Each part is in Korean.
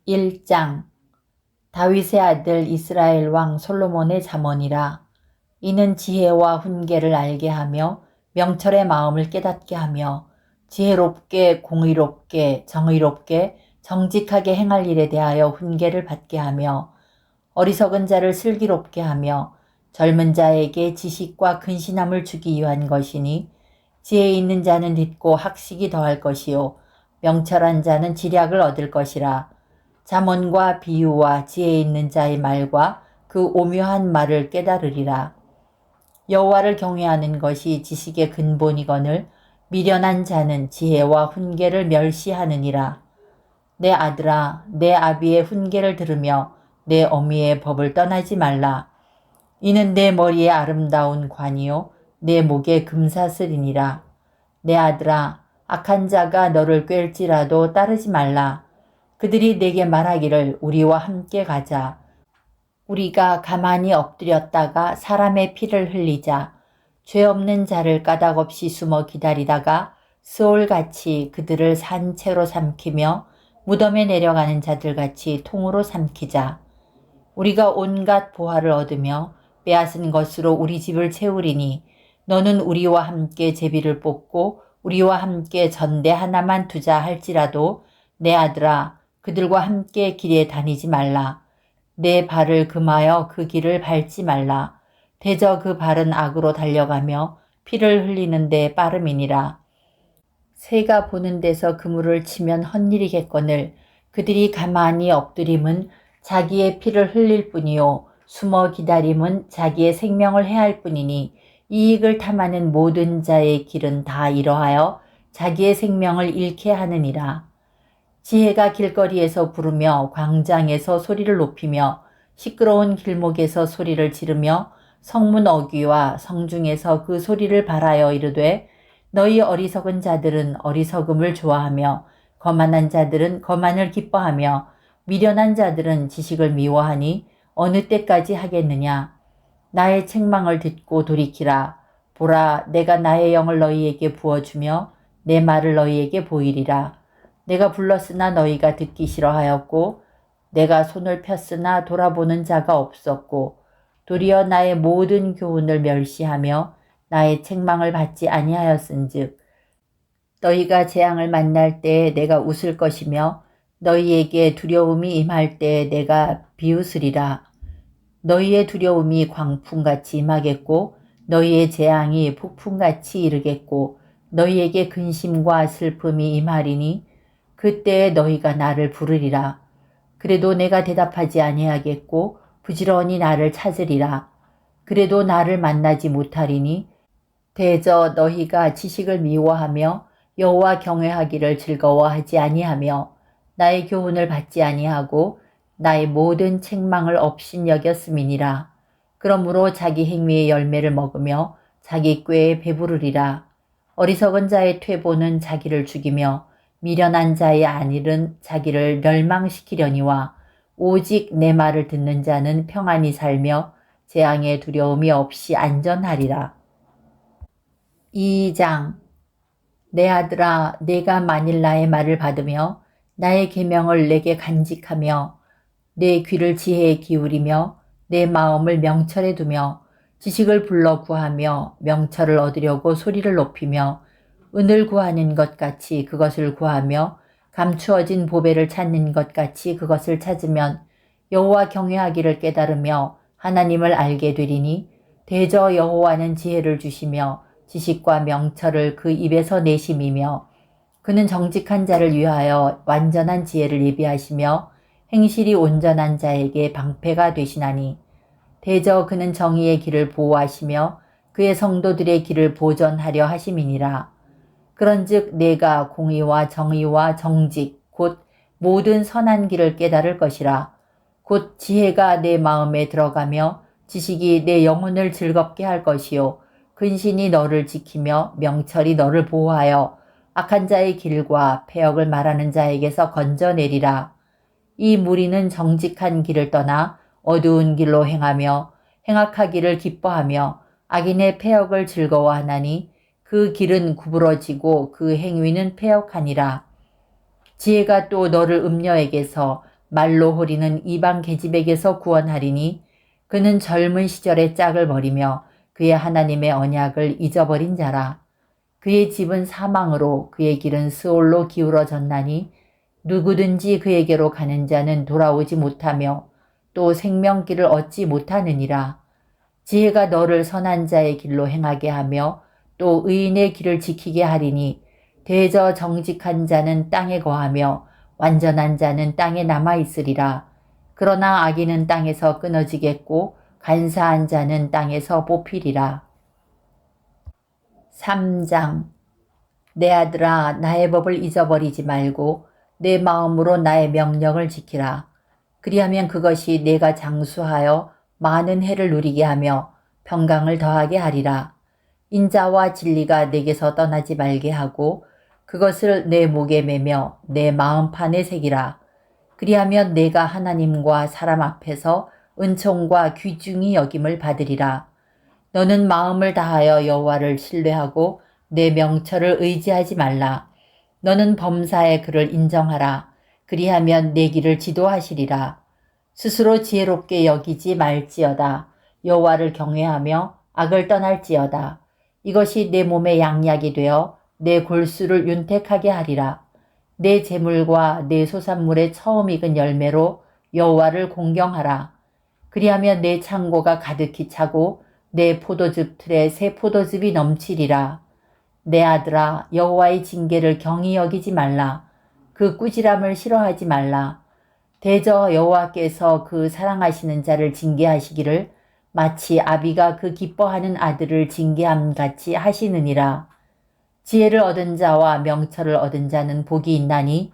1장. 다윗의 아들 이스라엘 왕 솔로몬의 잠언이라. 이는 지혜와 훈계를 알게 하며 명철의 마음을 깨닫게 하며 지혜롭게 공의롭게 정의롭게 정직하게 행할 일에 대하여 훈계를 받게 하며 어리석은 자를 슬기롭게 하며 젊은 자에게 지식과 근신함을 주기 위한 것이니, 지혜 있는 자는 듣고 학식이 더할 것이요 명철한 자는 지략을 얻을 것이라. 잠언과 비유와 지혜 있는 자의 말과 그 오묘한 말을 깨달으리라. 여호와를 경외하는 것이 지식의 근본이거늘 미련한 자는 지혜와 훈계를 멸시하느니라. 내 아들아, 내 아비의 훈계를 들으며 내 어미의 법을 떠나지 말라. 이는 내 머리에 아름다운 관이요 내 목에 금사슬이니라. 내 아들아, 악한 자가 너를 꿰을지라도 따르지 말라. 그들이 내게 말하기를 우리와 함께 가자. 우리가 가만히 엎드렸다가 사람의 피를 흘리자. 죄 없는 자를 까닭없이 숨어 기다리다가 스올같이 그들을 산채로 삼키며 무덤에 내려가는 자들같이 통으로 삼키자. 우리가 온갖 보화를 얻으며 빼앗은 것으로 우리 집을 채우리니, 너는 우리와 함께 제비를 뽑고 우리와 함께 전대 하나만 두자 할지라도 내 아들아, 그들과 함께 길에 다니지 말라. 내 발을 금하여 그 길을 밟지 말라. 대저 그 발은 악으로 달려가며 피를 흘리는 데 빠름이니라. 새가 보는 데서 그물을 치면 헛일이겠거늘 그들이 가만히 엎드림은 자기의 피를 흘릴 뿐이요 숨어 기다림은 자기의 생명을 해할 뿐이니, 이익을 탐하는 모든 자의 길은 다 이러하여 자기의 생명을 잃게 하느니라. 지혜가 길거리에서 부르며 광장에서 소리를 높이며 시끄러운 길목에서 소리를 지르며 성문 어귀와 성중에서 그 소리를 발하여 이르되, 너희 어리석은 자들은 어리석음을 좋아하며 거만한 자들은 거만을 기뻐하며 미련한 자들은 지식을 미워하니 어느 때까지 하겠느냐. 나의 책망을 듣고 돌이키라. 보라, 내가 나의 영을 너희에게 부어주며 내 말을 너희에게 보이리라. 내가 불렀으나 너희가 듣기 싫어하였고 내가 손을 폈으나 돌아보는 자가 없었고, 도리어 나의 모든 교훈을 멸시하며 나의 책망을 받지 아니하였은즉, 너희가 재앙을 만날 때에 내가 웃을 것이며 너희에게 두려움이 임할 때에 내가 비웃으리라. 너희의 두려움이 광풍같이 임하겠고 너희의 재앙이 폭풍같이 이르겠고 너희에게 근심과 슬픔이 임하리니, 그때에 너희가 나를 부르리라. 그래도 내가 대답하지 아니하겠고 부지런히 나를 찾으리라. 그래도 나를 만나지 못하리니, 대저 너희가 지식을 미워하며 여호와 경외하기를 즐거워하지 아니하며 나의 교훈을 받지 아니하고 나의 모든 책망을 업신여겼음이니라. 그러므로 자기 행위의 열매를 먹으며 자기 꾀에 배부르리라. 어리석은 자의 퇴보는 자기를 죽이며 미련한 자의 안일은 자기를 멸망시키려니와, 오직 내 말을 듣는 자는 평안히 살며 재앙의 두려움이 없이 안전하리라. 2장. 내 아들아, 내가 만일 나의 말을 받으며 나의 계명을 내게 간직하며 내 귀를 지혜에 기울이며 내 마음을 명철에 두며 지식을 불러 구하며 명철을 얻으려고 소리를 높이며 은을 구하는 것 같이 그것을 구하며 감추어진 보배를 찾는 것 같이 그것을 찾으면 여호와 경외하기를 깨달으며 하나님을 알게 되리니, 대저 여호와는 지혜를 주시며 지식과 명철을 그 입에서 내심이며, 그는 정직한 자를 위하여 완전한 지혜를 예비하시며 행실이 온전한 자에게 방패가 되시나니, 대저 그는 정의의 길을 보호하시며 그의 성도들의 길을 보전하려 하심이니라. 그런즉 내가 공의와 정의와 정직 곧 모든 선한 길을 깨달을 것이라. 곧 지혜가 내 마음에 들어가며 지식이 내 영혼을 즐겁게 할 것이요 근신이 너를 지키며 명철이 너를 보호하여 악한 자의 길과 패역을 말하는 자에게서 건져내리라. 이 무리는 정직한 길을 떠나 어두운 길로 행하며 행악하기를 기뻐하며 악인의 패역을 즐거워하나니, 그 길은 구부러지고 그 행위는 패역하니라. 지혜가 또 너를 음녀에게서 말로 호리는 이방 계집에게서 구원하리니 그는 젊은 시절의 짝을 버리며 그의 하나님의 언약을 잊어버린 자라. 그의 집은 사망으로 그의 길은 스올로 기울어졌나니 누구든지 그에게로 가는 자는 돌아오지 못하며 또 생명길을 얻지 못하느니라. 지혜가 너를 선한 자의 길로 행하게 하며 또 의인의 길을 지키게 하리니 대저 정직한 자는 땅에 거하며 완전한 자는 땅에 남아 있으리라. 그러나 악인은 땅에서 끊어지겠고 간사한 자는 땅에서 뽑히리라. 3장. 내 아들아, 나의 법을 잊어버리지 말고 내 마음으로 나의 명령을 지키라. 그리하면 그것이 내가 장수하여 많은 해를 누리게 하며 평강을 더하게 하리라. 인자와 진리가 내게서 떠나지 말게 하고 그것을 내 목에 매며 내 마음판에 새기라. 그리하면 내가 하나님과 사람 앞에서 은총과 귀중히 여김을 받으리라. 너는 마음을 다하여 여호와를 신뢰하고 내 명철을 의지하지 말라. 너는 범사의 그를 인정하라. 그리하면 내 길을 지도하시리라. 스스로 지혜롭게 여기지 말지어다. 여호와를 경외하며 악을 떠날지어다. 이것이 내 몸의 양약이 되어 내 골수를 윤택하게 하리라. 내 재물과 내 소산물의 처음 익은 열매로 여호와를 공경하라. 그리하면 내 창고가 가득히 차고 내 포도즙 틀에 새 포도즙이 넘치리라. 내 아들아, 여호와의 징계를 경히 여기지 말라. 그 꾸지람을 싫어하지 말라. 대저 여호와께서 그 사랑하시는 자를 징계하시기를 마치 아비가 그 기뻐하는 아들을 징계함 같이 하시느니라. 지혜를 얻은 자와 명철을 얻은 자는 복이 있나니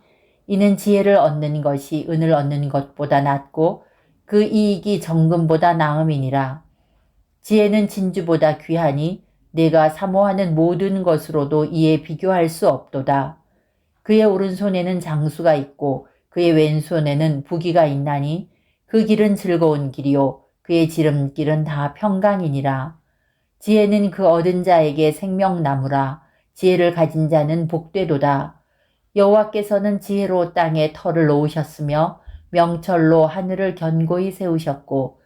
이는 지혜를 얻는 것이 은을 얻는 것보다 낫고 그 이익이 정금보다 나음이니라. 지혜는 진주보다 귀하니 내가 사모하는 모든 것으로도 이에 비교할 수 없도다. 그의 오른손에는 장수가 있고 그의 왼손에는 부귀가 있나니 그 길은 즐거운 길이요 그의 지름길은 다 평강이니라. 지혜는 그 얻은 자에게 생명나무라. 지혜를 가진 자는 복되도다. 여호와께서는 지혜로 땅에 터를 놓으셨으며 명철로 하늘을 견고히 세우셨고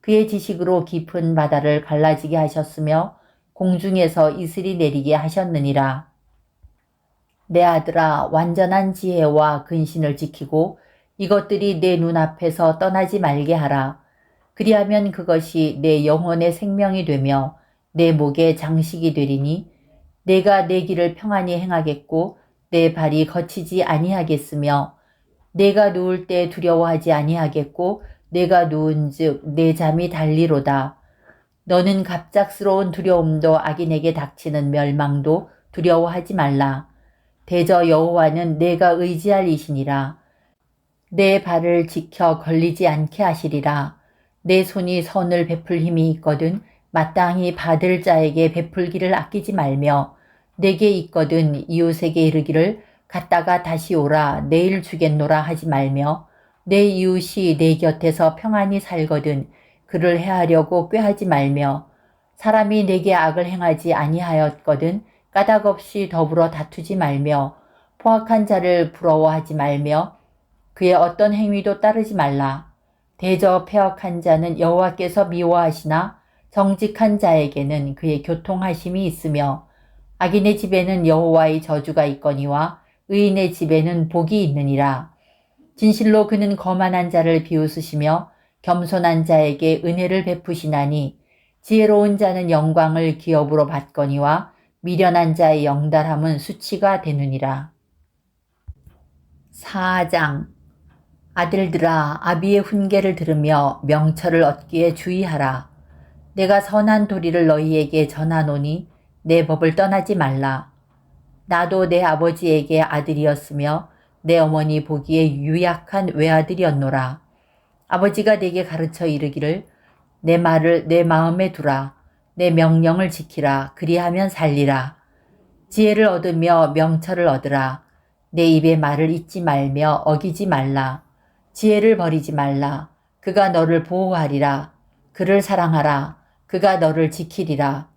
그의 지식으로 깊은 바다를 갈라지게 하셨으며 공중에서 이슬이 내리게 하셨느니라. 내 아들아, 완전한 지혜와 근신을 지키고 이것들이 내 눈앞에서 떠나지 말게 하라. 그리하면 그것이 내 영혼의 생명이 되며 내 목의 장식이 되리니 내가 내 길을 평안히 행하겠고 내 발이 거치지 아니하겠으며 내가 누울 때 두려워하지 아니하겠고 내가 누운즉 내 잠이 달리로다. 너는 갑작스러운 두려움도 악인에게 닥치는 멸망도 두려워하지 말라. 대저 여호와는 내가 의지할 이시니라. 내 발을 지켜 걸리지 않게 하시리라. 내 손이 선을 베풀 힘이 있거든 마땅히 받을 자에게 베풀기를 아끼지 말며 내게 있거든 이웃에게 이르기를 갔다가 다시 오라 내일 주겠노라 하지 말며 내 이웃이 내 곁에서 평안히 살거든 그를 해하려고 꾀하지 말며 사람이 내게 악을 행하지 아니하였거든 까닭없이 더불어 다투지 말며 포악한 자를 부러워하지 말며 그의 어떤 행위도 따르지 말라. 대저 패역한 자는 여호와께서 미워하시나 정직한 자에게는 그의 교통하심이 있으며 악인의 집에는 여호와의 저주가 있거니와 의인의 집에는 복이 있느니라. 진실로 그는 거만한 자를 비웃으시며 겸손한 자에게 은혜를 베푸시나니 지혜로운 자는 영광을 기업으로 받거니와 미련한 자의 영달함은 수치가 되느니라. 4장. 아들들아, 아비의 훈계를 들으며 명철을 얻기에 주의하라. 내가 선한 도리를 너희에게 전하노니 내 법을 떠나지 말라. 나도 내 아버지에게 아들이었으며 내 어머니 보기에 유약한 외아들이었노라. 아버지가 내게 가르쳐 이르기를 내 말을 내 마음에 두라. 내 명령을 지키라. 그리하면 살리라. 지혜를 얻으며 명철을 얻으라. 내 입의 말을 잊지 말며 어기지 말라. 지혜를 버리지 말라. 그가 너를 보호하리라. 그를 사랑하라. 그가 너를 지키리라.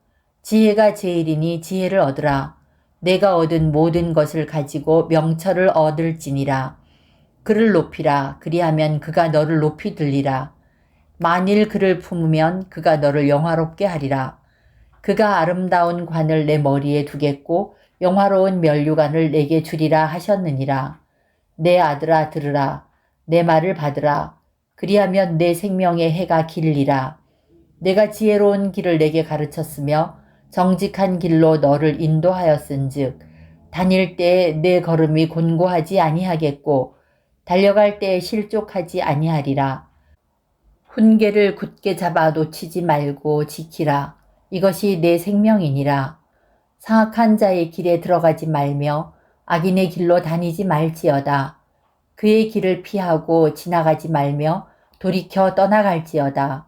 지혜가 제일이니 지혜를 얻으라. 내가 얻은 모든 것을 가지고 명철을 얻을지니라. 그를 높이라. 그리하면 그가 너를 높이 들리라. 만일 그를 품으면 그가 너를 영화롭게 하리라. 그가 아름다운 관을 내 머리에 두겠고 영화로운 면류관을 내게 주리라 하셨느니라. 내 아들아 들으라. 내 말을 받으라. 그리하면 내 생명의 해가 길리라. 내가 지혜로운 길을 내게 가르쳤으며 정직한 길로 너를 인도하였은즉 다닐 때에 내 걸음이 곤고하지 아니하겠고 달려갈 때에 실족하지 아니하리라. 훈계를 굳게 잡아 놓치지 말고 지키라. 이것이 내 생명이니라. 사악한 자의 길에 들어가지 말며 악인의 길로 다니지 말지어다. 그의 길을 피하고 지나가지 말며 돌이켜 떠나갈지어다.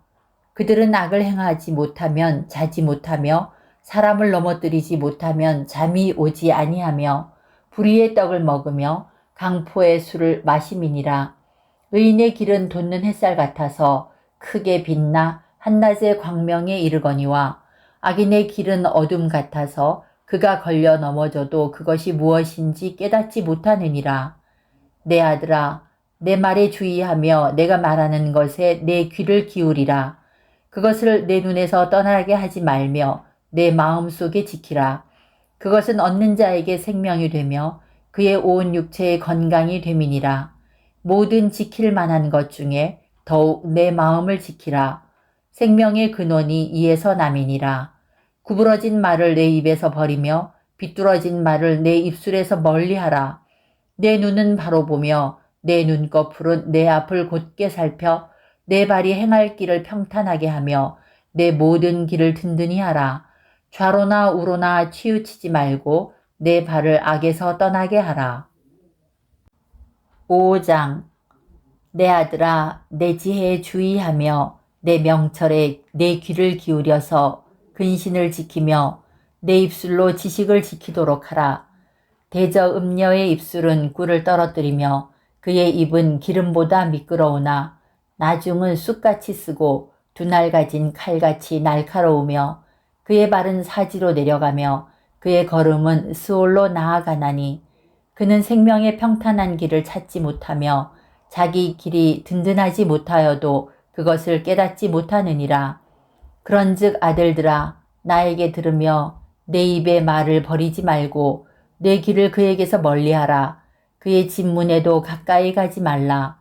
그들은 악을 행하지 못하면 자지 못하며 사람을 넘어뜨리지 못하면 잠이 오지 아니하며 불의의 떡을 먹으며 강포의 술을 마심이니라. 의인의 길은 돋는 햇살 같아서 크게 빛나 한낮의 광명에 이르거니와 악인의 길은 어둠 같아서 그가 걸려 넘어져도 그것이 무엇인지 깨닫지 못하느니라. 내 아들아, 내 말에 주의하며 내가 말하는 것에 내 귀를 기울이라. 그것을 내 눈에서 떠나게 하지 말며 내 마음속에 지키라. 그것은 얻는 자에게 생명이 되며 그의 온 육체의 건강이 됨이니라. 모든 지킬 만한 것 중에 더욱 내 마음을 지키라. 생명의 근원이 이에서 남이니라. 구부러진 말을 내 입에서 버리며 비뚤어진 말을 내 입술에서 멀리하라. 내 눈은 바로 보며 내 눈꺼풀은 내 앞을 곧게 살펴 내 발이 행할 길을 평탄하게 하며 내 모든 길을 든든히 하라. 좌로나 우로나 치우치지 말고 내 발을 악에서 떠나게 하라. 5장. 내 아들아, 내 지혜에 주의하며 내 명철에 내 귀를 기울여서 근신을 지키며 내 입술로 지식을 지키도록 하라. 대저 음녀의 입술은 꿀을 떨어뜨리며 그의 입은 기름보다 미끄러우나 나중은 쑥같이 쓰고 두날 가진 칼같이 날카로우며 그의 발은 사지로 내려가며 그의 걸음은 스올로 나아가나니 그는 생명의 평탄한 길을 찾지 못하며 자기 길이 든든하지 못하여도 그것을 깨닫지 못하느니라. 그런즉 아들들아 나에게 들으며 내 입의 말을 버리지 말고 내 길을 그에게서 멀리하라. 그의 집문에도 가까이 가지 말라.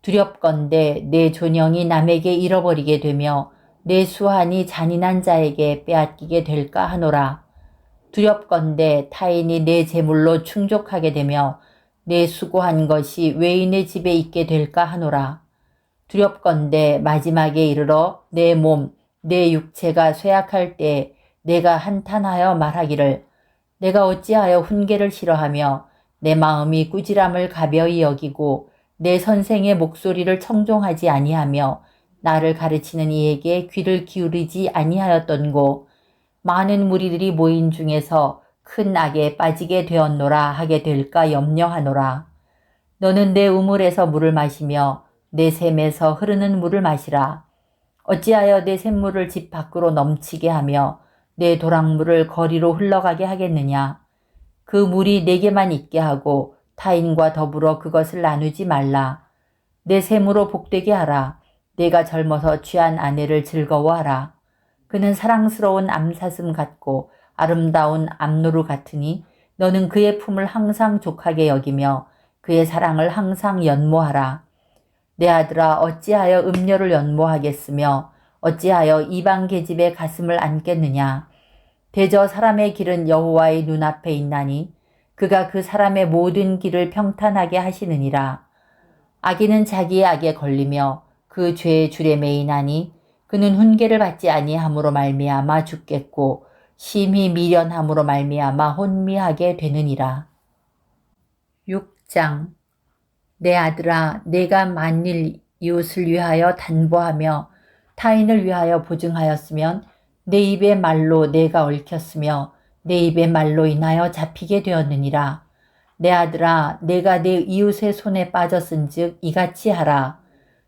두렵건대 내 존영이 남에게 잃어버리게 되며 내 수한이 잔인한 자에게 빼앗기게 될까 하노라. 두렵건대 타인이 내 재물로 충족하게 되며 내 수고한 것이 외인의 집에 있게 될까 하노라. 두렵건대 마지막에 이르러 내 몸, 내 육체가 쇠약할 때 내가 한탄하여 말하기를 내가 어찌하여 훈계를 싫어하며 내 마음이 꾸지람을 가벼이 여기고 내 선생의 목소리를 청종하지 아니하며 나를 가르치는 이에게 귀를 기울이지 아니하였던고. 많은 무리들이 모인 중에서 큰 악에 빠지게 되었노라 하게 될까 염려하노라. 너는 내 우물에서 물을 마시며 내 샘에서 흐르는 물을 마시라. 어찌하여 내 샘물을 집 밖으로 넘치게 하며 내 도랑물을 거리로 흘러가게 하겠느냐. 그 물이 내게만 있게 하고 타인과 더불어 그것을 나누지 말라. 내 샘으로 복되게 하라. 내가 젊어서 취한 아내를 즐거워하라. 그는 사랑스러운 암사슴 같고 아름다운 암노루 같으니 너는 그의 품을 항상 족하게 여기며 그의 사랑을 항상 연모하라. 내 아들아 어찌하여 음녀를 연모하겠으며 어찌하여 이방 계집의 가슴을 안겠느냐. 대저 사람의 길은 여호와의 눈앞에 있나니 그가 그 사람의 모든 길을 평탄하게 하시느니라. 악인은 자기의 악에 걸리며 그 죄의 줄에 매이나니 그는 훈계를 받지 아니함으로 말미암아 죽겠고 심히 미련함으로 말미암아 혼미하게 되느니라. 6장. 내 아들아 내가 만일 이웃을 위하여 단보하며 타인을 위하여 보증하였으면 내 입의 말로 내가 얽혔으며 내 입의 말로 인하여 잡히게 되었느니라. 내 아들아 내가 내 이웃의 손에 빠졌은즉 이같이 하라.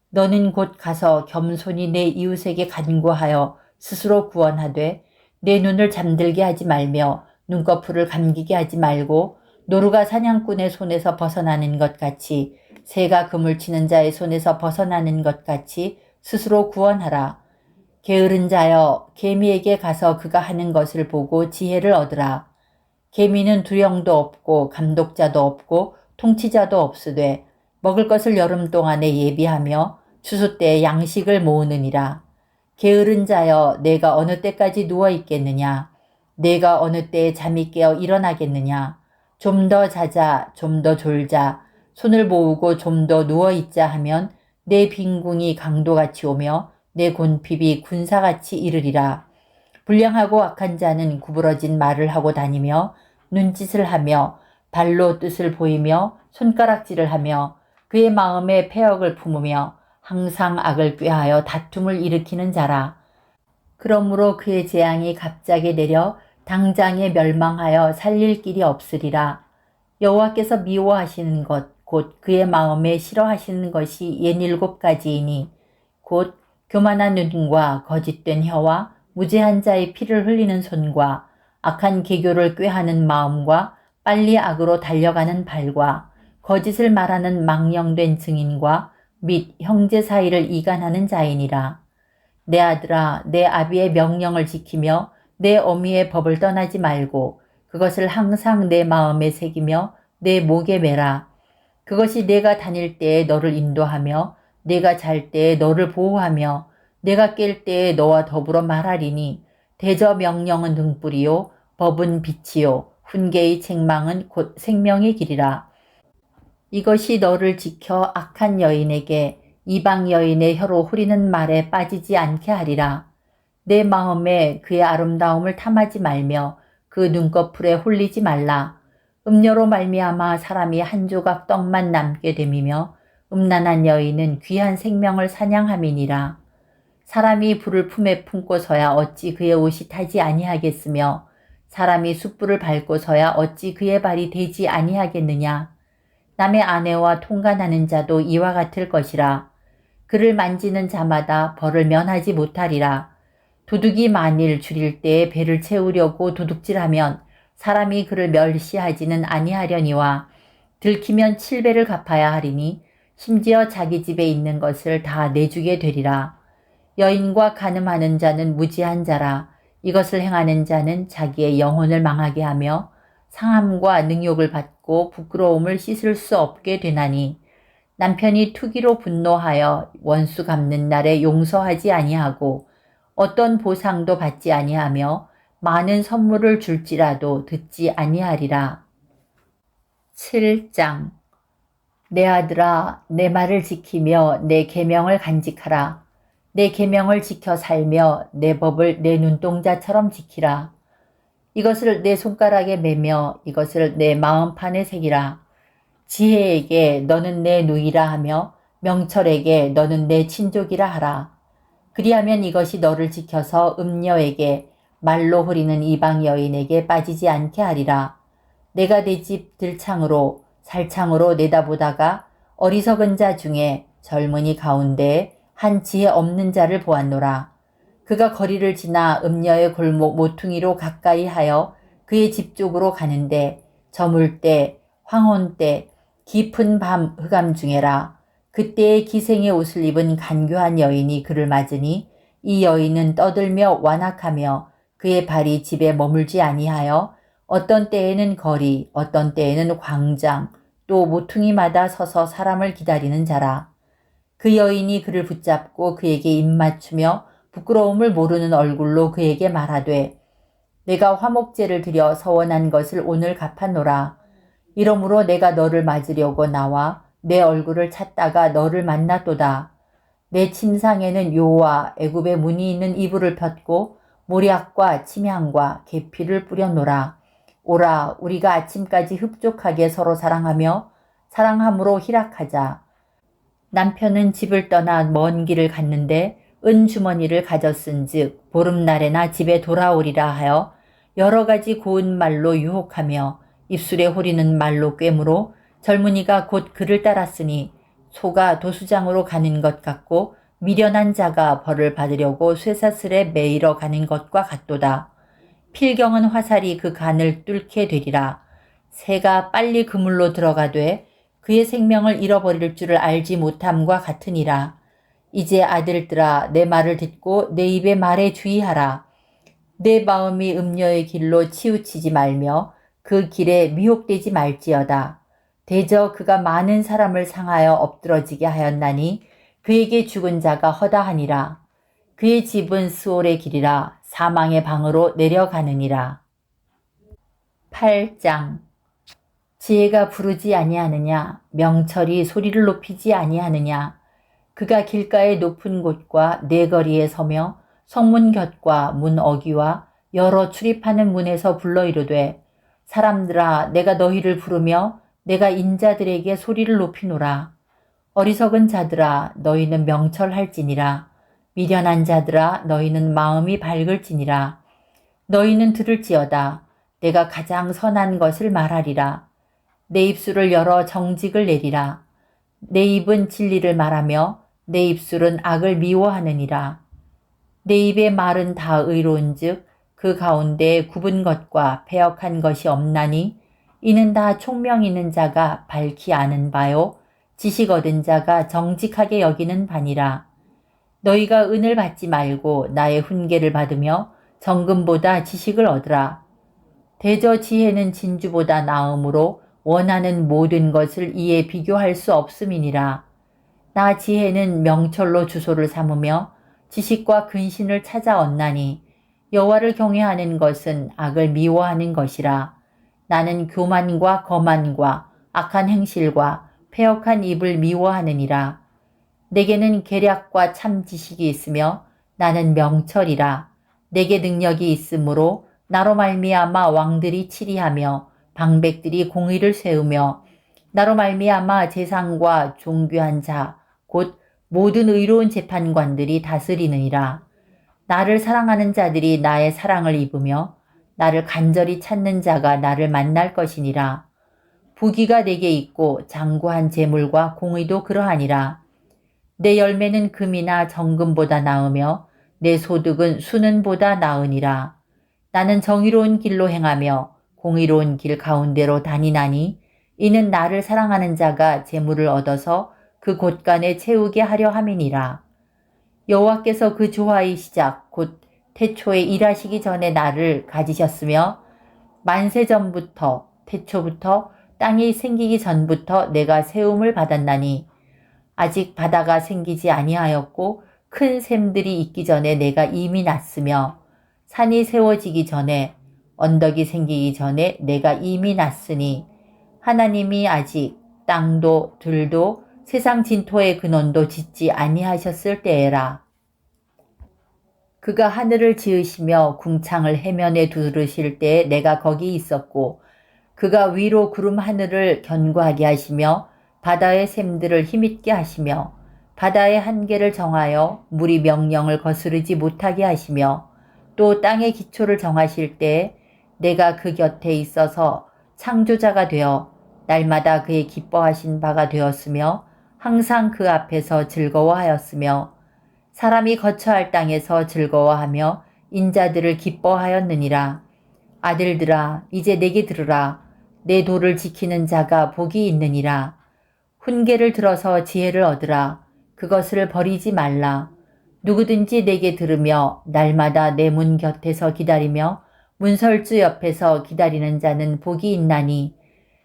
너는 곧 가서 겸손히 내 이웃에게 간구하여 스스로 구원하되 내 눈을 잠들게 하지 말며 눈꺼풀을 감기게 하지 말고 노루가 사냥꾼의 손에서 벗어나는 것 같이 새가 그물 치는 자의 손에서 벗어나는 것 같이 스스로 구원하라. 게으른 자여, 개미에게 가서 그가 하는 것을 보고 지혜를 얻으라. 개미는 두령도 없고 감독자도 없고 통치자도 없으되 먹을 것을 여름 동안에 예비하며 추수 때에 양식을 모으느니라. 게으른 자여, 내가 어느 때까지 누워 있겠느냐? 내가 어느 때에 잠이 깨어 일어나겠느냐? 좀 더 자자, 좀 더 졸자, 손을 모으고 좀 더 누워 있자 하면 내 빈궁이 강도같이 오며 내 곤핍이 군사같이 이르리라. 불량하고 악한 자는 구부러진 말을 하고 다니며 눈짓을 하며 발로 뜻을 보이며 손가락질을 하며 그의 마음에 패역을 품으며 항상 악을 꾀하여 다툼을 일으키는 자라. 그러므로 그의 재앙이 갑자기 내려 당장에 멸망하여 살릴 길이 없으리라. 여호와께서 미워하시는 것 곧 그의 마음에 싫어하시는 것이 67가지이니 곧 교만한 눈과 거짓된 혀와 무죄한 자의 피를 흘리는 손과 악한 계교를 꾀하는 마음과 빨리 악으로 달려가는 발과 거짓을 말하는 망령된 증인과 및 형제 사이를 이간하는 자이니라. 내 아들아, 내 아비의 명령을 지키며 내 어미의 법을 떠나지 말고 그것을 항상 내 마음에 새기며 내 목에 매라. 그것이 내가 다닐 때에 너를 인도하며 내가 잘 때에 너를 보호하며 내가 깰 때에 너와 더불어 말하리니 대저 명령은 등불이요 법은 빛이요 훈계의 책망은 곧 생명의 길이라. 이것이 너를 지켜 악한 여인에게 이방 여인의 혀로 후리는 말에 빠지지 않게 하리라. 내 마음에 그의 아름다움을 탐하지 말며 그 눈꺼풀에 홀리지 말라. 음녀로 말미암아 사람이 한 조각 떡만 남게 됨이며 음란한 여인은 귀한 생명을 사냥함이니라. 사람이 불을 품에 품고서야 어찌 그의 옷이 타지 아니하겠으며 사람이 숯불을 밟고서야 어찌 그의 발이 되지 아니하겠느냐. 남의 아내와 통간하는 자도 이와 같을 것이라. 그를 만지는 자마다 벌을 면하지 못하리라. 도둑이 만일 줄일 때에 배를 채우려고 도둑질하면 사람이 그를 멸시하지는 아니하려니와 들키면 7배를 갚아야 하리니 심지어 자기 집에 있는 것을 다 내주게 되리라. 여인과 간음하는 자는 무지한 자라. 이것을 행하는 자는 자기의 영혼을 망하게 하며 상함과 능욕을 받고 부끄러움을 씻을 수 없게 되나니 남편이 투기로 분노하여 원수 갚는 날에 용서하지 아니하고 어떤 보상도 받지 아니하며 많은 선물을 줄지라도 듣지 아니하리라. 7장. 내 아들아, 내 말을 지키며 내 계명을 간직하라. 내 계명을 지켜 살며 내 법을 내 눈동자처럼 지키라. 이것을 내 손가락에 매며 이것을 내 마음판에 새기라. 지혜에게 너는 내 누이라 하며 명철에게 너는 내 친족이라 하라. 그리하면 이것이 너를 지켜서 음녀에게 말로 후리는 이방 여인에게 빠지지 않게 하리라. 내가 내 집 들창으로 살창으로 내다보다가 어리석은 자 중에 젊은이 가운데 한 지혜 없는 자를 보았노라. 그가 거리를 지나 음녀의 골목 모퉁이로 가까이 하여 그의 집 쪽으로 가는데 저물 때, 황혼 때, 깊은 밤 흑암 중에라. 그때의 기생의 옷을 입은 간교한 여인이 그를 맞으니 이 여인은 떠들며 완악하며 그의 발이 집에 머물지 아니하여 어떤 때에는 거리, 어떤 때에는 광장, 또 모퉁이마다 서서 사람을 기다리는 자라. 그 여인이 그를 붙잡고 그에게 입맞추며 부끄러움을 모르는 얼굴로 그에게 말하되 내가 화목제를 드려 서원한 것을 오늘 갚았노라. 이러므로 내가 너를 맞으려고 나와 내 얼굴을 찾다가 너를 만났도다. 내 침상에는 요와 애굽의 무늬 있는 이불을 폈고 모략과 침향과 계피를 뿌렸노라. 오라, 우리가 아침까지 흡족하게 서로 사랑하며 사랑함으로 희락하자. 남편은 집을 떠나 먼 길을 갔는데 은주머니를 가졌은즉 보름날에나 집에 돌아오리라 하여 여러 가지 고운 말로 유혹하며 입술에 호리는 말로 꿰므로 젊은이가 곧 그를 따랐으니 소가 도수장으로 가는 것 같고 미련한 자가 벌을 받으려고 쇠사슬에 매이러 가는 것과 같도다. 필경은 화살이 그 간을 뚫게 되리라. 새가 빨리 그물로 들어가되 그의 생명을 잃어버릴 줄을 알지 못함과 같으니라. 이제 아들들아 내 말을 듣고 내 입의 말에 주의하라. 내 마음이 음녀의 길로 치우치지 말며 그 길에 미혹되지 말지어다. 대저 그가 많은 사람을 상하여 엎드러지게 하였나니 그에게 죽은 자가 허다하니라. 그의 집은 스올의 길이라 사망의 방으로 내려가느니라. 8장. 지혜가 부르지 아니하느냐, 명철이 소리를 높이지 아니하느냐. 그가 길가의 높은 곳과 내거리에 서며 성문 곁과 문 어귀와 여러 출입하는 문에서 불러 이르되, 사람들아 내가 너희를 부르며 내가 인자들에게 소리를 높이노라. 어리석은 자들아 너희는 명철할지니라. 미련한 자들아 너희는 마음이 밝을지니라. 너희는 들을지어다. 내가 가장 선한 것을 말하리라. 내 입술을 열어 정직을 내리라. 내 입은 진리를 말하며 내 입술은 악을 미워하느니라. 내 입의 말은 다 의로운즉 그 가운데 굽은 것과 패역한 것이 없나니 이는 다 총명 있는 자가 밝히 아는 바요 지식 얻은 자가 정직하게 여기는 바니라. 너희가 은을 받지 말고 나의 훈계를 받으며 정금보다 지식을 얻으라. 대저 지혜는 진주보다 나음으로 원하는 모든 것을 이에 비교할 수 없음이니라. 나 지혜는 명철로 주소를 삼으며 지식과 근신을 찾아 얻나니 여호와를 경외하는 것은 악을 미워하는 것이라. 나는 교만과 거만과 악한 행실과 패역한 입을 미워하느니라. 내게는 계략과 참 지식이 있으며 나는 명철이라. 내게 능력이 있으므로 나로 말미암아 왕들이 치리하며 방백들이 공의를 세우며 나로 말미암아 재상과 종교한 자 곧 모든 의로운 재판관들이 다스리느니라. 나를 사랑하는 자들이 나의 사랑을 입으며 나를 간절히 찾는 자가 나를 만날 것이니라. 부귀가 내게 있고 장구한 재물과 공의도 그러하니라. 내 열매는 금이나 정금보다 나으며 내 소득은 수는보다 나으니라. 나는 정의로운 길로 행하며 공의로운 길 가운데로 다니나니 이는 나를 사랑하는 자가 재물을 얻어서 그 곳간에 채우게 하려 함이니라. 여호와께서 그 조화의 시작 곧 태초에 일하시기 전에 나를 가지셨으며 만세 전부터 태초부터 땅이 생기기 전부터 내가 세움을 받았나니 아직 바다가 생기지 아니하였고 큰 샘들이 있기 전에 내가 이미 났으며 산이 세워지기 전에 언덕이 생기기 전에 내가 이미 났으니 하나님이 아직 땅도 들도 세상 진토의 근원도 짓지 아니하셨을 때에라. 그가 하늘을 지으시며 궁창을 해면에 두르실 때에 내가 거기 있었고 그가 위로 구름 하늘을 견고하게 하시며 바다의 샘들을 힘있게 하시며 바다의 한계를 정하여 물이 명령을 거스르지 못하게 하시며 또 땅의 기초를 정하실 때에 내가 그 곁에 있어서 창조자가 되어 날마다 그의 기뻐하신 바가 되었으며 항상 그 앞에서 즐거워하였으며 사람이 거처할 땅에서 즐거워하며 인자들을 기뻐하였느니라. 아들들아 이제 내게 들으라. 내 도를 지키는 자가 복이 있느니라. 훈계를 들어서 지혜를 얻으라. 그것을 버리지 말라. 누구든지 내게 들으며 날마다 내 문 곁에서 기다리며 문설주 옆에서 기다리는 자는 복이 있나니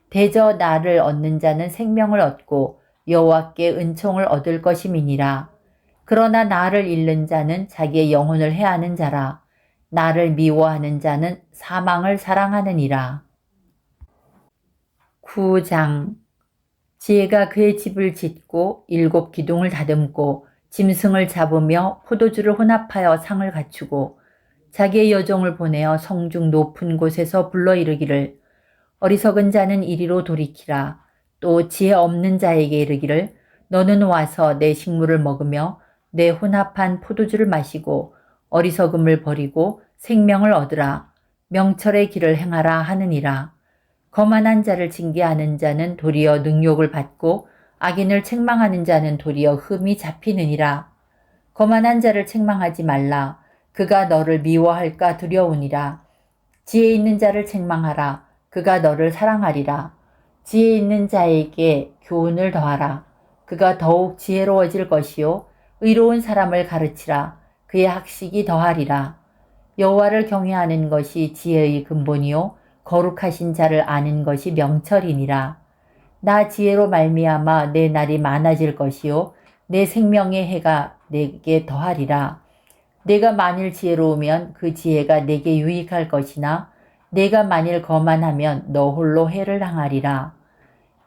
대저 나를 얻는 자는 생명을 얻고 여호와께 은총을 얻을 것임이니라. 그러나 나를 잃는 자는 자기의 영혼을 해하는 자라. 나를 미워하는 자는 사망을 사랑하느니라. 9장. 지혜가 그의 집을 짓고 7 기둥을 다듬고 짐승을 잡으며 포도주를 혼합하여 상을 갖추고 자기의 여종을 보내어 성중 높은 곳에서 불러 이르기를 어리석은 자는 이리로 돌이키라. 또 지혜 없는 자에게 이르기를 너는 와서 내 식물을 먹으며 내 혼합한 포도주를 마시고 어리석음을 버리고 생명을 얻으라. 명철의 길을 행하라 하느니라. 거만한 자를 징계하는 자는 도리어 능욕을 받고 악인을 책망하는 자는 도리어 흠이 잡히느니라. 거만한 자를 책망하지 말라. 그가 너를 미워할까 두려우니라. 지혜 있는 자를 책망하라. 그가 너를 사랑하리라. 지혜 있는 자에게 교훈을 더하라. 그가 더욱 지혜로워질 것이요 의로운 사람을 가르치라. 그의 학식이 더하리라. 여호와를 경외하는 것이 지혜의 근본이요 거룩하신 자를 아는 것이 명철이니라. 나 지혜로 말미암아 내 날이 많아질 것이요 내 생명의 해가 내게 더하리라. 내가 만일 지혜로우면 그 지혜가 내게 유익할 것이나 내가 만일 거만하면 너 홀로 해를 당하리라.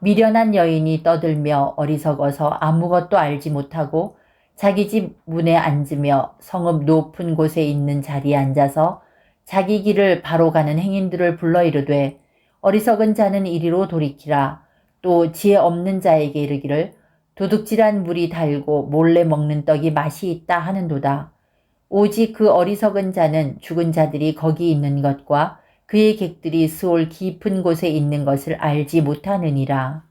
미련한 여인이 떠들며 어리석어서 아무것도 알지 못하고 자기 집 문에 앉으며 성읍 높은 곳에 있는 자리에 앉아서 자기 길을 바로 가는 행인들을 불러 이르되 어리석은 자는 이리로 돌이키라. 또 지혜 없는 자에게 이르기를 도둑질한 물이 달고 몰래 먹는 떡이 맛이 있다 하는도다. 오직 그 어리석은 자는 죽은 자들이 거기 있는 것과 그의 객들이 스올 깊은 곳에 있는 것을 알지 못하느니라.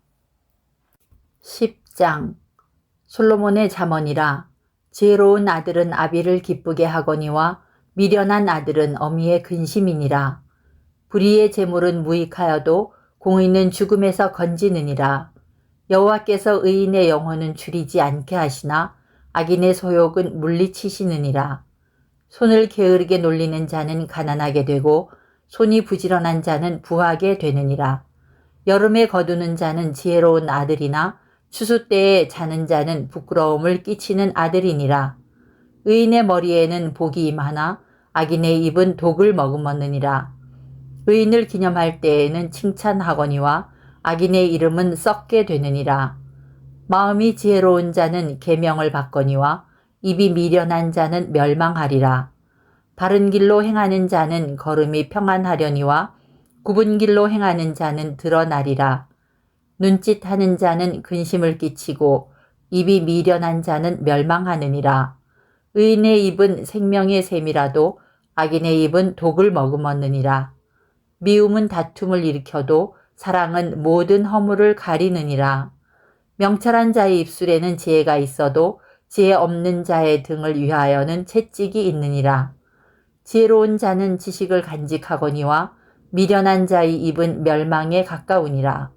10장 솔로몬의 잠언이라. 지혜로운 아들은 아비를 기쁘게 하거니와 미련한 아들은 어미의 근심이니라. 불의의 재물은 무익하여도 공의는 죽음에서 건지느니라. 여호와께서 의인의 영혼은 줄이지 않게 하시나 악인의 소욕은 물리치시느니라. 손을 게으르게 놀리는 자는 가난하게 되고 손이 부지런한 자는 부하게 되느니라. 여름에 거두는 자는 지혜로운 아들이나 추수 때에 자는 자는 부끄러움을 끼치는 아들이니라. 의인의 머리에는 복이 임하나 악인의 입은 독을 머금었느니라. 의인을 기념할 때에는 칭찬하거니와 악인의 이름은 썩게 되느니라. 마음이 지혜로운 자는 계명을 받거니와 입이 미련한 자는 멸망하리라. 바른 길로 행하는 자는 걸음이 평안하려니와 굽은 길로 행하는 자는 드러나리라. 눈짓하는 자는 근심을 끼치고 입이 미련한 자는 멸망하느니라. 의인의 입은 생명의 샘이라도 악인의 입은 독을 머금었느니라. 미움은 다툼을 일으켜도 사랑은 모든 허물을 가리느니라. 명철한 자의 입술에는 지혜가 있어도 지혜 없는 자의 등을 위하여는 채찍이 있느니라. 지혜로운 자는 지식을 간직하거니와 미련한 자의 입은 멸망에 가까우니라.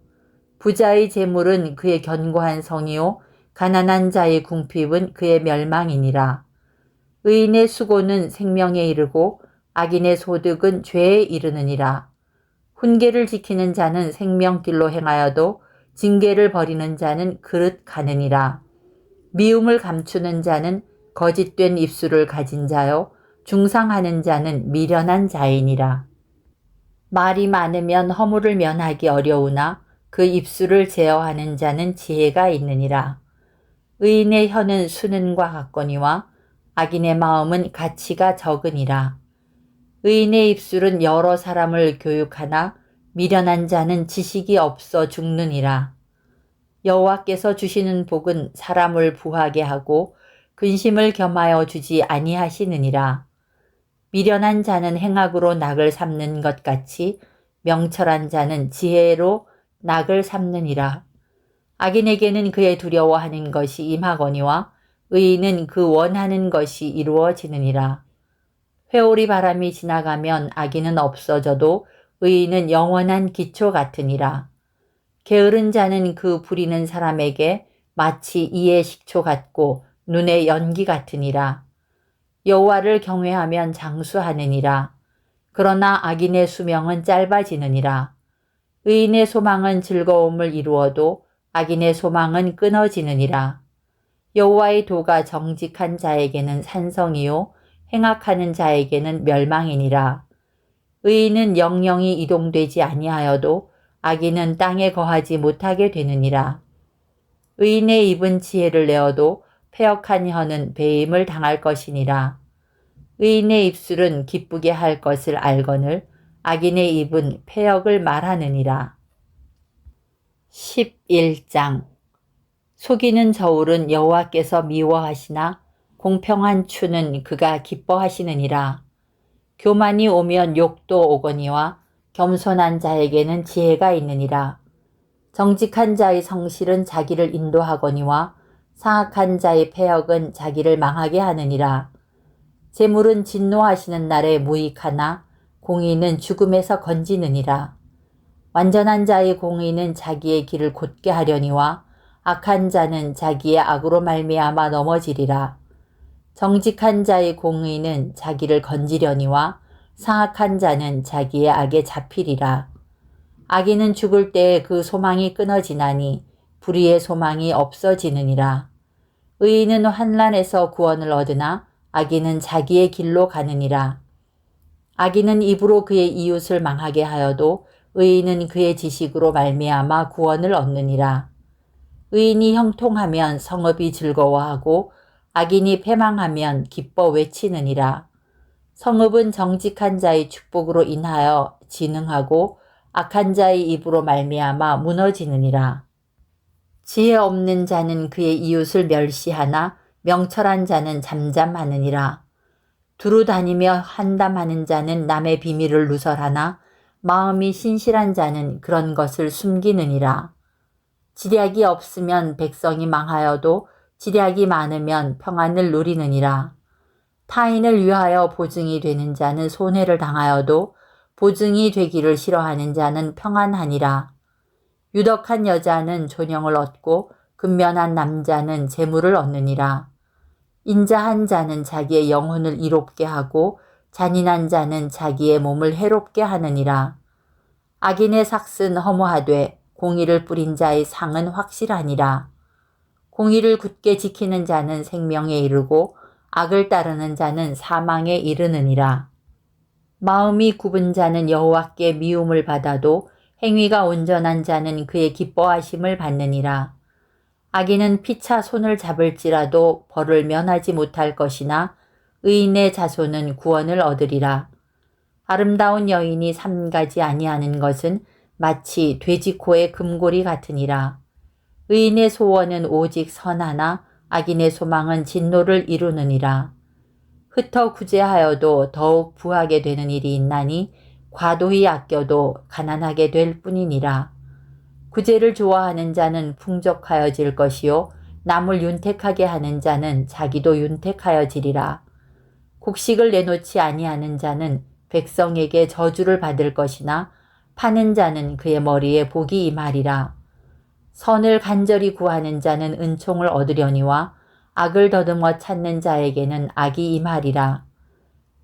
부자의 재물은 그의 견고한 성이요 가난한 자의 궁핍은 그의 멸망이니라. 의인의 수고는 생명에 이르고 악인의 소득은 죄에 이르느니라. 훈계를 지키는 자는 생명길로 행하여도 징계를 버리는 자는 그릇 가느니라. 미움을 감추는 자는 거짓된 입술을 가진 자요 중상하는 자는 미련한 자이니라. 말이 많으면 허물을 면하기 어려우나 그 입술을 제어하는 자는 지혜가 있느니라. 의인의 혀는 수는과 같거니와 악인의 마음은 가치가 적으니라. 의인의 입술은 여러 사람을 교육하나 미련한 자는 지식이 없어 죽느니라. 여호와께서 주시는 복은 사람을 부하게 하고 근심을 겸하여 주지 아니하시느니라. 미련한 자는 행악으로 낙을 삼는 것 같이 명철한 자는 지혜로 낙을 삼느니라. 악인에게는 그의 두려워하는 것이 임하거니와 의인은 그 원하는 것이 이루어지느니라. 회오리 바람이 지나가면 악인은 없어져도 의인은 영원한 기초 같으니라. 게으른 자는 그 부리는 사람에게 마치 이의 식초 같고 눈의 연기 같으니라. 여호와를 경외하면 장수하느니라. 그러나 악인의 수명은 짧아지느니라. 의인의 소망은 즐거움을 이루어도 악인의 소망은 끊어지느니라. 여호와의 도가 정직한 자에게는 산성이요 행악하는 자에게는 멸망이니라. 의인은 영영이 이동되지 아니하여도 악인은 땅에 거하지 못하게 되느니라. 의인의 입은 지혜를 내어도 패역한 혀는 배임을 당할 것이니라. 의인의 입술은 기쁘게 할 것을 알거늘 악인의 입은 패역을 말하느니라. 11장 속이는 저울은 여호와께서 미워하시나 공평한 추는 그가 기뻐하시느니라. 교만이 오면 욕도 오거니와 겸손한 자에게는 지혜가 있느니라. 정직한 자의 성실은 자기를 인도하거니와 사악한 자의 패역은 자기를 망하게 하느니라. 재물은 진노하시는 날에 무익하나 공의는 죽음에서 건지느니라. 완전한 자의 공의는 자기의 길을 곧게 하려니와 악한 자는 자기의 악으로 말미암아 넘어지리라. 정직한 자의 공의는 자기를 건지려니와 사악한 자는 자기의 악에 잡히리라. 악인은 죽을 때에 그 소망이 끊어지나니 불의의 소망이 없어지느니라. 의인은 환난에서 구원을 얻으나 악인은 자기의 길로 가느니라. 악인은 입으로 그의 이웃을 망하게 하여도 의인은 그의 지식으로 말미암아 구원을 얻느니라. 의인이 형통하면 성읍이 즐거워하고 악인이 패망하면 기뻐 외치느니라. 성읍은 정직한 자의 축복으로 인하여 진흥하고 악한 자의 입으로 말미암아 무너지느니라. 지혜 없는 자는 그의 이웃을 멸시하나 명철한 자는 잠잠하느니라. 두루 다니며 한담하는 자는 남의 비밀을 누설하나 마음이 신실한 자는 그런 것을 숨기느니라. 지략이 없으면 백성이 망하여도 지략이 많으면 평안을 누리느니라. 타인을 위하여 보증이 되는 자는 손해를 당하여도 보증이 되기를 싫어하는 자는 평안하니라. 유덕한 여자는 존영을 얻고 근면한 남자는 재물을 얻느니라. 인자한 자는 자기의 영혼을 이롭게 하고 잔인한 자는 자기의 몸을 해롭게 하느니라. 악인의 삭은 허무하되 공의를 뿌린 자의 상은 확실하니라. 공의를 굳게 지키는 자는 생명에 이르고 악을 따르는 자는 사망에 이르느니라. 마음이 굽은 자는 여호와께 미움을 받아도 행위가 온전한 자는 그의 기뻐하심을 받느니라. 악인은 피차 손을 잡을지라도 벌을 면하지 못할 것이나 의인의 자손은 구원을 얻으리라. 아름다운 여인이 삼가지 아니하는 것은 마치 돼지코의 금고리 같으니라. 의인의 소원은 오직 선하나 악인의 소망은 진노를 이루느니라. 흩어 구제하여도 더욱 부하게 되는 일이 있나니 과도히 아껴도 가난하게 될 뿐이니라. 구제를 좋아하는 자는 풍족하여질 것이요 남을 윤택하게 하는 자는 자기도 윤택하여지리라. 곡식을 내놓지 아니하는 자는 백성에게 저주를 받을 것이나 파는 자는 그의 머리에 복이 임하리라. 선을 간절히 구하는 자는 은총을 얻으려니와 악을 더듬어 찾는 자에게는 악이 임하리라.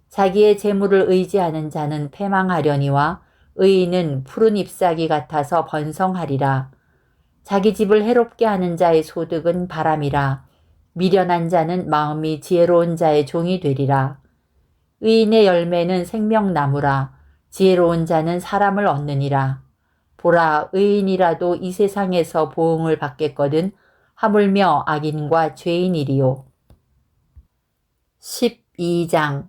자기의 재물을 의지하는 자는 패망하려니와 의인은 푸른 잎사귀 같아서 번성하리라. 자기 집을 해롭게 하는 자의 소득은 바람이라. 미련한 자는 마음이 지혜로운 자의 종이 되리라. 의인의 열매는 생명나무라. 지혜로운 자는 사람을 얻느니라. 보라, 의인이라도 이 세상에서 보응을 받겠거든 하물며 악인과 죄인이리요. 12장.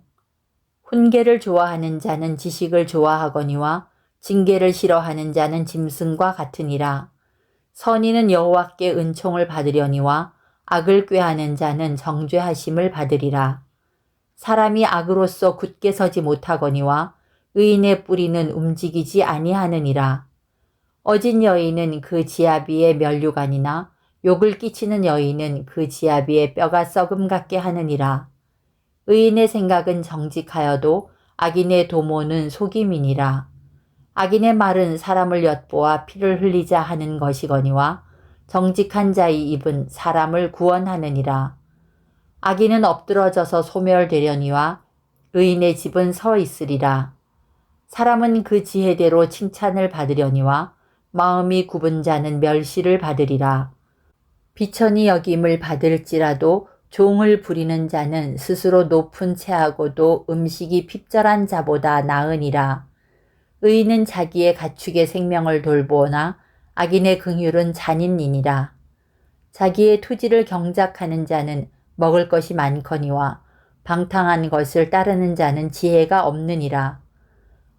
훈계를 좋아하는 자는 지식을 좋아하거니와 징계를 싫어하는 자는 짐승과 같으니라. 선인은 여호와께 은총을 받으려니와 악을 꾀하는 자는 정죄하심을 받으리라. 사람이 악으로서 굳게 서지 못하거니와 의인의 뿌리는 움직이지 아니하느니라. 어진 여인은 그 지아비의 면류관이나 욕을 끼치는 여인은 그 지아비의 뼈가 썩음 같게 하느니라. 의인의 생각은 정직하여도 악인의 도모는 속임이니라. 악인의 말은 사람을 엿보아 피를 흘리자 하는 것이거니와 정직한 자의 입은 사람을 구원하느니라. 악인은 엎드러져서 소멸되려니와 의인의 집은 서 있으리라. 사람은 그 지혜대로 칭찬을 받으려니와 마음이 굽은 자는 멸시를 받으리라. 비천이 여김을 받을지라도 종을 부리는 자는 스스로 높은 채하고도 음식이 핍절한 자보다 나으니라. 의인은 자기의 가축의 생명을 돌보나 악인의 긍휼은 잔인이니라. 자기의 토지를 경작하는 자는 먹을 것이 많거니와 방탕한 것을 따르는 자는 지혜가 없느니라.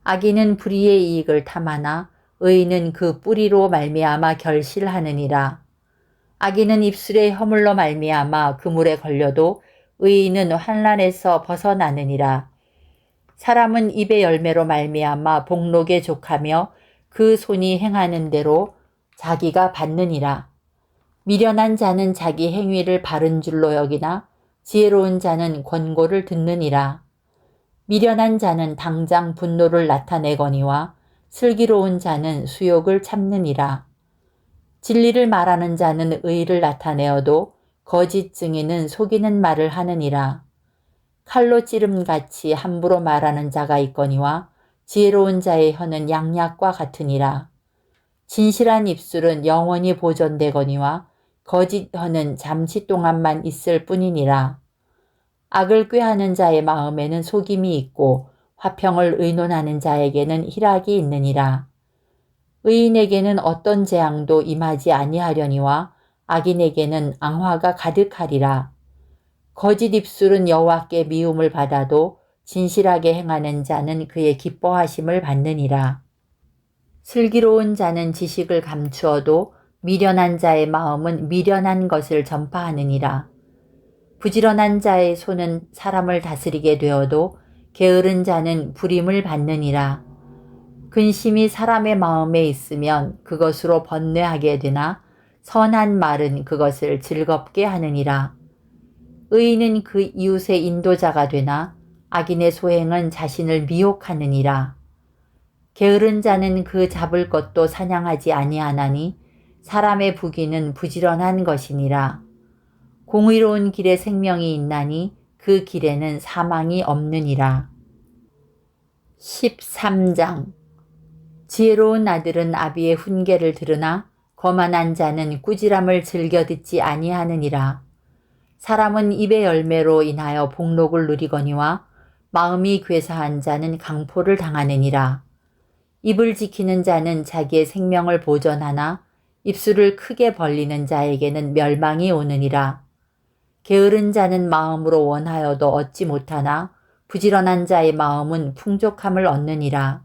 악인은 불의의 이익을 탐하나 의인은 그 뿌리로 말미암아 결실하느니라. 악인은 입술의 허물로 말미암아 그물에 걸려도 의인은 환난에서 벗어나느니라. 사람은 입의 열매로 말미암아 복록에 족하며 그 손이 행하는 대로 자기가 받느니라. 미련한 자는 자기 행위를 바른 줄로 여기나 지혜로운 자는 권고를 듣느니라. 미련한 자는 당장 분노를 나타내거니와 슬기로운 자는 수욕을 참느니라. 진리를 말하는 자는 의를 나타내어도 거짓 증인은 속이는 말을 하느니라. 칼로 찌름같이 함부로 말하는 자가 있거니와 지혜로운 자의 혀는 양약과 같으니라. 진실한 입술은 영원히 보존되거니와 거짓 혀는 잠시 동안만 있을 뿐이니라. 악을 꾀하는 자의 마음에는 속임이 있고 화평을 의논하는 자에게는 희락이 있느니라. 의인에게는 어떤 재앙도 임하지 아니하려니와 악인에게는 앙화가 가득하리라. 거짓 입술은 여호와께 미움을 받아도 진실하게 행하는 자는 그의 기뻐하심을 받느니라. 슬기로운 자는 지식을 감추어도 미련한 자의 마음은 미련한 것을 전파하느니라. 부지런한 자의 손은 사람을 다스리게 되어도 게으른 자는 부림을 받느니라. 근심이 사람의 마음에 있으면 그것으로 번뇌하게 되나 선한 말은 그것을 즐겁게 하느니라. 의인은 그 이웃의 인도자가 되나 악인의 소행은 자신을 미혹하느니라. 게으른 자는 그 잡을 것도 사냥하지 아니하나니 사람의 부귀는 부지런한 것이니라. 공의로운 길에 생명이 있나니 그 길에는 사망이 없느니라. 13장. 지혜로운 아들은 아비의 훈계를 들으나 거만한 자는 꾸지람을 즐겨 듣지 아니하느니라. 사람은 입의 열매로 인하여 복록을 누리거니와 마음이 괴사한 자는 강포를 당하느니라. 입을 지키는 자는 자기의 생명을 보전하나 입술을 크게 벌리는 자에게는 멸망이 오느니라. 게으른 자는 마음으로 원하여도 얻지 못하나 부지런한 자의 마음은 풍족함을 얻느니라.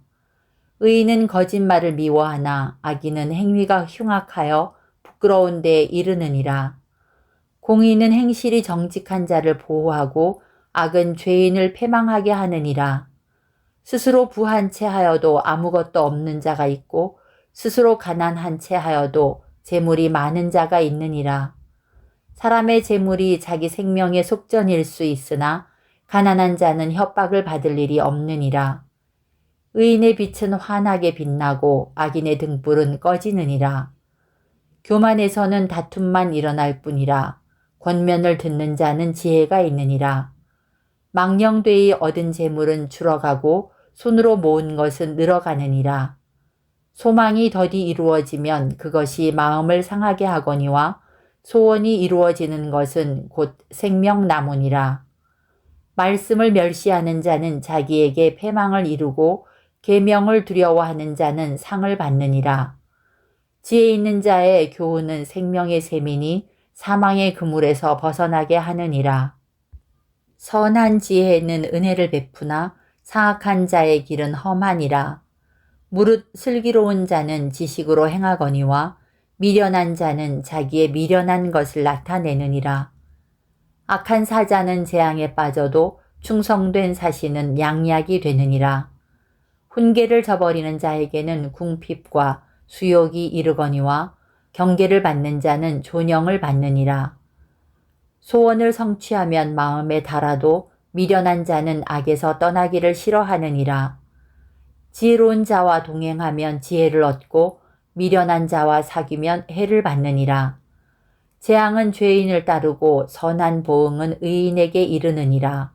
의인은 거짓말을 미워하나 악인은 행위가 흉악하여 부끄러운 데에 이르느니라. 공의는 행실이 정직한 자를 보호하고 악은 죄인을 패망하게 하느니라. 스스로 부한 채 하여도 아무것도 없는 자가 있고 스스로 가난한 채 하여도 재물이 많은 자가 있느니라. 사람의 재물이 자기 생명의 속전일 수 있으나 가난한 자는 협박을 받을 일이 없느니라. 의인의 빛은 환하게 빛나고 악인의 등불은 꺼지느니라. 교만에서는 다툼만 일어날 뿐이라. 권면을 듣는 자는 지혜가 있느니라. 망령되이 얻은 재물은 줄어가고 손으로 모은 것은 늘어가느니라. 소망이 더디 이루어지면 그것이 마음을 상하게 하거니와 소원이 이루어지는 것은 곧 생명나무니라. 말씀을 멸시하는 자는 자기에게 패망을 이루고 계명을 두려워하는 자는 상을 받느니라. 지혜 있는 자의 교훈은 생명의 셈이니 사망의 그물에서 벗어나게 하느니라. 선한 지혜는 은혜를 베푸나 사악한 자의 길은 험하니라. 무릇 슬기로운 자는 지식으로 행하거니와 미련한 자는 자기의 미련한 것을 나타내느니라. 악한 사자는 재앙에 빠져도 충성된 사시는 양약이 되느니라. 훈계를 저버리는 자에게는 궁핍과 수욕이 이르거니와 경계를 받는 자는 존영을 받느니라. 소원을 성취하면 마음에 달아도 미련한 자는 악에서 떠나기를 싫어하느니라. 지혜로운 자와 동행하면 지혜를 얻고 미련한 자와 사귀면 해를 받느니라. 재앙은 죄인을 따르고 선한 보응은 의인에게 이르느니라.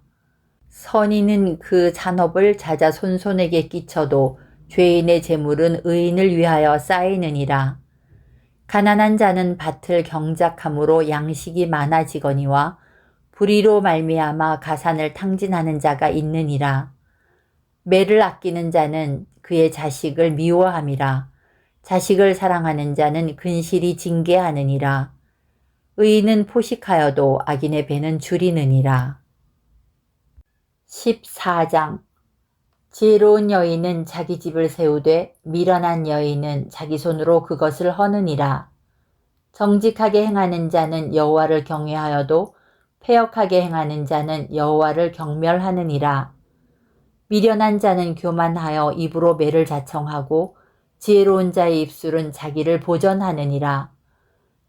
선인은 그 잔업을 자자손손에게 끼쳐도 죄인의 재물은 의인을 위하여 쌓이느니라. 가난한 자는 밭을 경작함으로 양식이 많아지거니와 불의로 말미암아 가산을 탕진하는 자가 있느니라. 매를 아끼는 자는 그의 자식을 미워함이라. 자식을 사랑하는 자는 근실이 징계하느니라. 의인은 포식하여도 악인의 배는 줄이느니라. 14장. 지혜로운 여인은 자기 집을 세우되 미련한 여인은 자기 손으로 그것을 허느니라. 정직하게 행하는 자는 여호와를 경외하여도 패역하게 행하는 자는 여호와를 경멸하느니라. 미련한 자는 교만하여 입으로 매를 자청하고 지혜로운 자의 입술은 자기를 보전하느니라.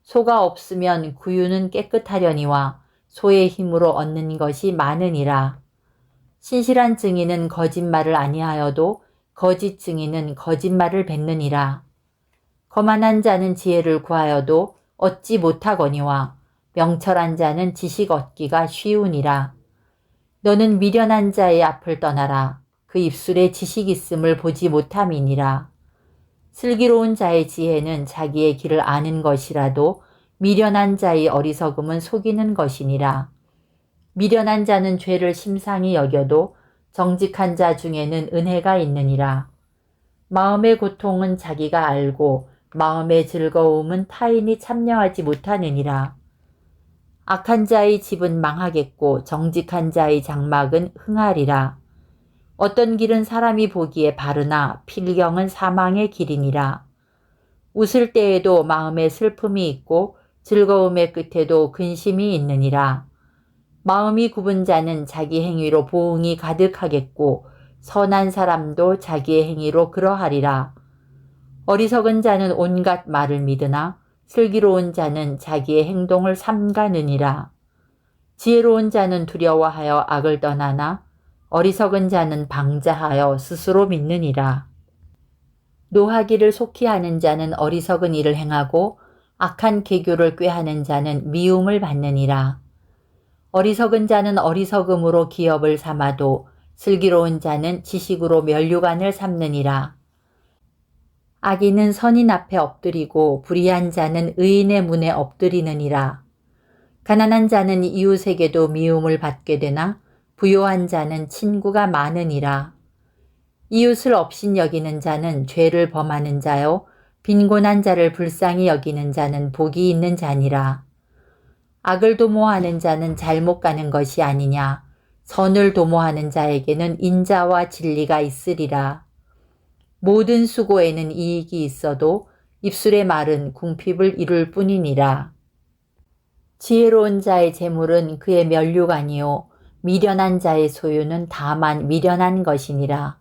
소가 없으면 구유는 깨끗하려니와 소의 힘으로 얻는 것이 많으니라. 신실한 증인은 거짓말을 아니하여도 거짓 증인은 거짓말을 뱉느니라. 거만한 자는 지혜를 구하여도 얻지 못하거니와 명철한 자는 지식 얻기가 쉬우니라. 너는 미련한 자의 앞을 떠나라. 그 입술에 지식 있음을 보지 못함이니라. 슬기로운 자의 지혜는 자기의 길을 아는 것이라도 미련한 자의 어리석음은 속이는 것이니라. 미련한 자는 죄를 심상히 여겨도 정직한 자 중에는 은혜가 있느니라. 마음의 고통은 자기가 알고 마음의 즐거움은 타인이 참여하지 못하느니라. 악한 자의 집은 망하겠고 정직한 자의 장막은 흥하리라. 어떤 길은 사람이 보기에 바르나 필경은 사망의 길이니라. 웃을 때에도 마음에 슬픔이 있고 즐거움의 끝에도 근심이 있느니라. 마음이 굽은 자는 자기 행위로 보응이 가득하겠고 선한 사람도 자기의 행위로 그러하리라. 어리석은 자는 온갖 말을 믿으나 슬기로운 자는 자기의 행동을 삼가느니라. 지혜로운 자는 두려워하여 악을 떠나나 어리석은 자는 방자하여 스스로 믿느니라. 노하기를 속히 하는 자는 어리석은 일을 행하고 악한 계교를 꾀하는 자는 미움을 받느니라. 어리석은 자는 어리석음으로 기업을 삼아도 슬기로운 자는 지식으로 면류관을 삼느니라. 악인은 선인 앞에 엎드리고 불의한 자는 의인의 문에 엎드리느니라. 가난한 자는 이웃에게도 미움을 받게 되나 부요한 자는 친구가 많으니라. 이웃을 업신여기는 자는 죄를 범하는 자요 빈곤한 자를 불쌍히 여기는 자는 복이 있는 자니라. 악을 도모하는 자는 잘못 가는 것이 아니냐. 선을 도모하는 자에게는 인자와 진리가 있으리라. 모든 수고에는 이익이 있어도 입술의 말은 궁핍을 이룰 뿐이니라. 지혜로운 자의 재물은 그의 면류관이요 미련한 자의 소유는 다만 미련한 것이니라.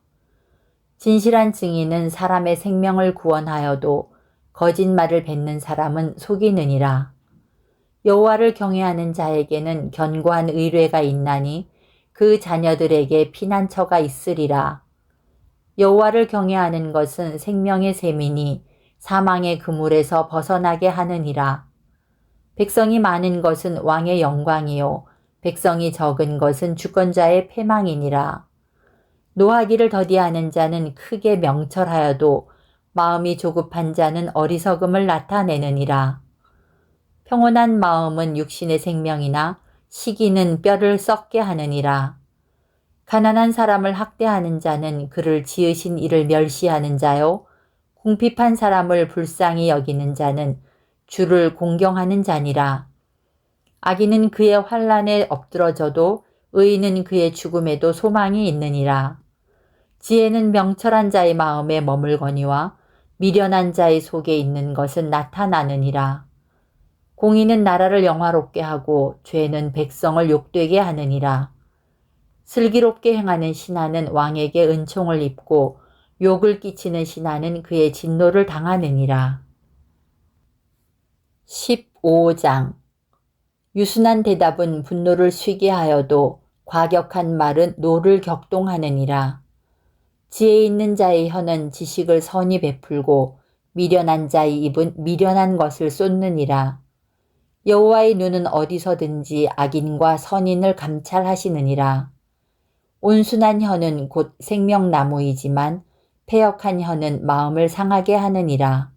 진실한 증인은 사람의 생명을 구원하여도 거짓말을 뱉는 사람은 속이느니라. 여호와를 경외하는 자에게는 견고한 의뢰가 있나니 그 자녀들에게 피난처가 있으리라. 여호와를 경외하는 것은 생명의 셈이니 사망의 그물에서 벗어나게 하느니라. 백성이 많은 것은 왕의 영광이요 백성이 적은 것은 주권자의 패망이니라. 노하기를 더디하는 자는 크게 명철하여도 마음이 조급한 자는 어리석음을 나타내느니라. 평온한 마음은 육신의 생명이나 시기는 뼈를 썩게 하느니라. 가난한 사람을 학대하는 자는 그를 지으신 이를 멸시하는 자요 궁핍한 사람을 불쌍히 여기는 자는 주를 공경하는 자니라. 악인은 그의 환난에 엎드러져도 의인은 그의 죽음에도 소망이 있느니라. 지혜는 명철한 자의 마음에 머물거니와 미련한 자의 속에 있는 것은 나타나느니라. 공의는 나라를 영화롭게 하고 죄는 백성을 욕되게 하느니라. 슬기롭게 행하는 신하는 왕에게 은총을 입고 욕을 끼치는 신하는 그의 진노를 당하느니라. 15장 유순한 대답은 분노를 쉬게 하여도 과격한 말은 노를 격동하느니라. 지혜 있는 자의 혀는 지식을 선히 베풀고 미련한 자의 입은 미련한 것을 쏟느니라. 여호와의 눈은 어디서든지 악인과 선인을 감찰하시느니라. 온순한 혀는 곧 생명나무이지만 패역한 혀는 마음을 상하게 하느니라.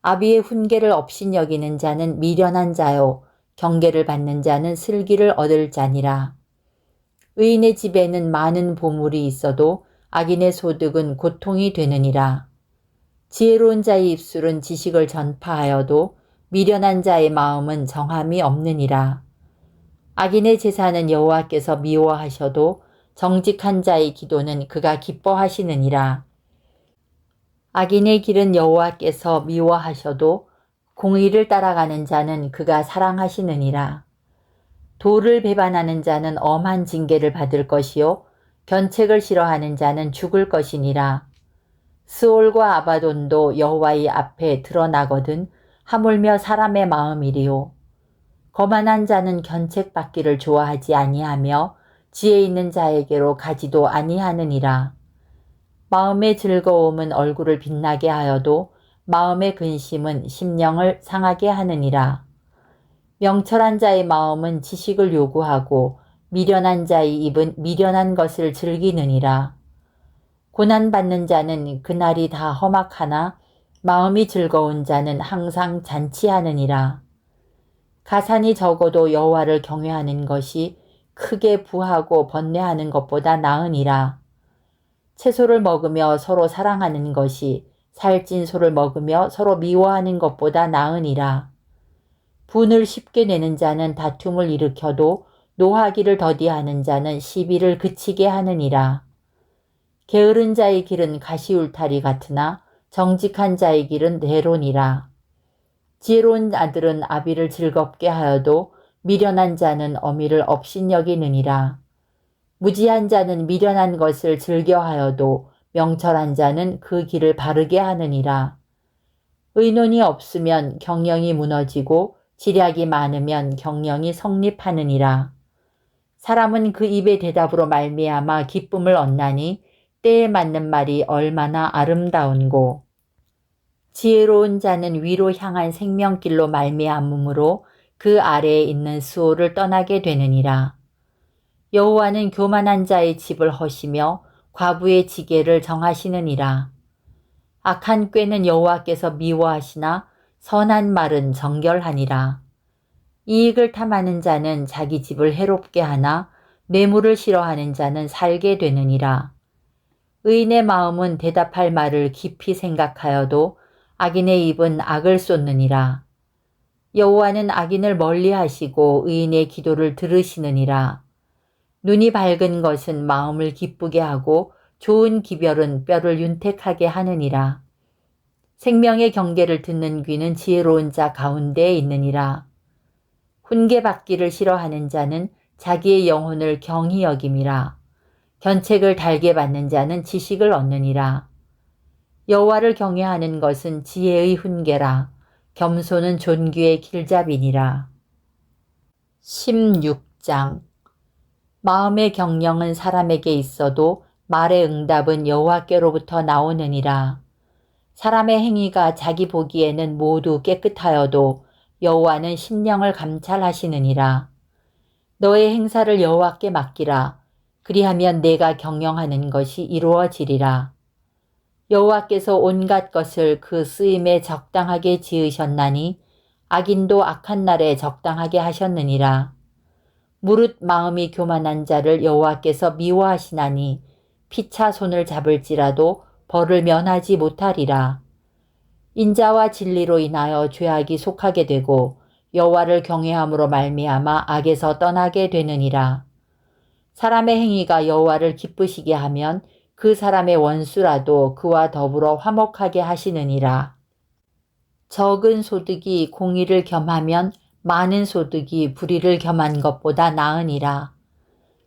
아비의 훈계를 업신여기는 자는 미련한 자요 경계를 받는 자는 슬기를 얻을 자니라. 의인의 집에는 많은 보물이 있어도 악인의 소득은 고통이 되느니라. 지혜로운 자의 입술은 지식을 전파하여도 미련한 자의 마음은 정함이 없느니라. 악인의 제사는 여호와께서 미워하셔도 정직한 자의 기도는 그가 기뻐하시느니라. 악인의 길은 여호와께서 미워하셔도 공의를 따라가는 자는 그가 사랑하시느니라. 도를 배반하는 자는 엄한 징계를 받을 것이요 견책을 싫어하는 자는 죽을 것이니라. 스올과 아바돈도 여호와의 앞에 드러나거든 하물며 사람의 마음이리요. 거만한 자는 견책받기를 좋아하지 아니하며 지혜 있는 자에게로 가지도 아니하느니라. 마음의 즐거움은 얼굴을 빛나게 하여도 마음의 근심은 심령을 상하게 하느니라. 명철한 자의 마음은 지식을 요구하고 미련한 자의 입은 미련한 것을 즐기느니라. 고난받는 자는 그날이 다 험악하나 마음이 즐거운 자는 항상 잔치하느니라. 가산이 적어도 여호와를 경외하는 것이 크게 부하고 번뇌하는 것보다 나으니라. 채소를 먹으며 서로 사랑하는 것이 살찐 소를 먹으며 서로 미워하는 것보다 나으니라. 분을 쉽게 내는 자는 다툼을 일으켜도 노하기를 더디하는 자는 시비를 그치게 하느니라. 게으른 자의 길은 가시울타리 같으나 정직한 자의 길은 대론이라. 지혜로운 아들은 아비를 즐겁게 하여도 미련한 자는 어미를 업신여기느니라. 무지한 자는 미련한 것을 즐겨하여도 명철한 자는 그 길을 바르게 하느니라. 의논이 없으면 경영이 무너지고 지략이 많으면 경영이 성립하느니라. 사람은 그 입의 대답으로 말미암아 기쁨을 얻나니 때에 맞는 말이 얼마나 아름다운고. 지혜로운 자는 위로 향한 생명길로 말미암음으로 그 아래에 있는 수호를 떠나게 되느니라. 여호와는 교만한 자의 집을 허시며 과부의 지게를 정하시느니라. 악한 꾀는 여호와께서 미워하시나 선한 말은 정결하니라. 이익을 탐하는 자는 자기 집을 해롭게 하나 뇌물을 싫어하는 자는 살게 되느니라. 의인의 마음은 대답할 말을 깊이 생각하여도 악인의 입은 악을 쏟느니라. 여호와는 악인을 멀리하시고 의인의 기도를 들으시느니라. 눈이 밝은 것은 마음을 기쁘게 하고 좋은 기별은 뼈를 윤택하게 하느니라. 생명의 경계를 듣는 귀는 지혜로운 자 가운데에 있느니라. 훈계받기를 싫어하는 자는 자기의 영혼을 경히 여김이라. 견책을 달게 받는 자는 지식을 얻느니라. 여호와를 경외하는 것은 지혜의 훈계라. 겸손은 존귀의 길잡이니라. 16장. 마음의 경영은 사람에게 있어도 말의 응답은 여호와께로부터 나오느니라. 사람의 행위가 자기 보기에는 모두 깨끗하여도 여호와는 심령을 감찰하시느니라. 너의 행사를 여호와께 맡기라. 그리하면 내가 경영하는 것이 이루어지리라. 여호와께서 온갖 것을 그 쓰임에 적당하게 지으셨나니 악인도 악한 날에 적당하게 하셨느니라. 무릇 마음이 교만한 자를 여호와께서 미워하시나니 피차 손을 잡을지라도 벌을 면하지 못하리라. 인자와 진리로 인하여 죄악이 속하게 되고 여호와를 경외함으로 말미암아 악에서 떠나게 되느니라. 사람의 행위가 여호와를 기쁘시게 하면 그 사람의 원수라도 그와 더불어 화목하게 하시느니라. 적은 소득이 공의를 겸하면 많은 소득이 불의를 겸한 것보다 나으니라.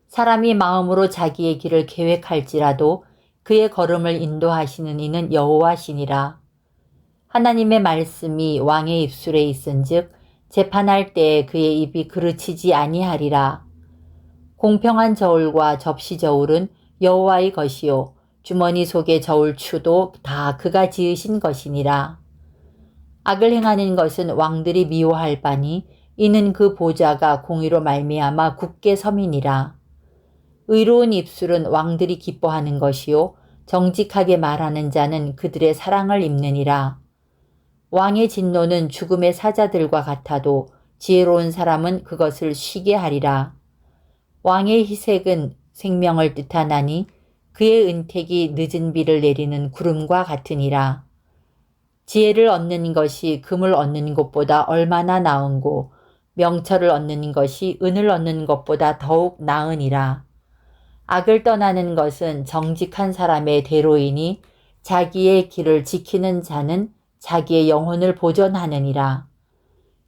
사람이 마음으로 자기의 길을 계획할지라도 그의 걸음을 인도하시는 이는 여호와시니라. 하나님의 말씀이 왕의 입술에 있은즉 재판할 때에 그의 입이 그르치지 아니하리라. 공평한 저울과 접시 저울은 여호와의 것이요 주머니 속의 저울추도 다 그가 지으신 것이니라. 악을 행하는 것은 왕들이 미워할 바니 이는 그 보좌가 공의로 말미암아 굳게 섬이니라. 의로운 입술은 왕들이 기뻐하는 것이요 정직하게 말하는 자는 그들의 사랑을 입느니라. 왕의 진노는 죽음의 사자들과 같아도 지혜로운 사람은 그것을 쉬게 하리라. 왕의 희색은 생명을 뜻하나니 그의 은택이 늦은 비를 내리는 구름과 같으니라. 지혜를 얻는 것이 금을 얻는 것보다 얼마나 나은고 명철을 얻는 것이 은을 얻는 것보다 더욱 나으니라. 악을 떠나는 것은 정직한 사람의 대로이니 자기의 길을 지키는 자는 자기의 영혼을 보존하느니라.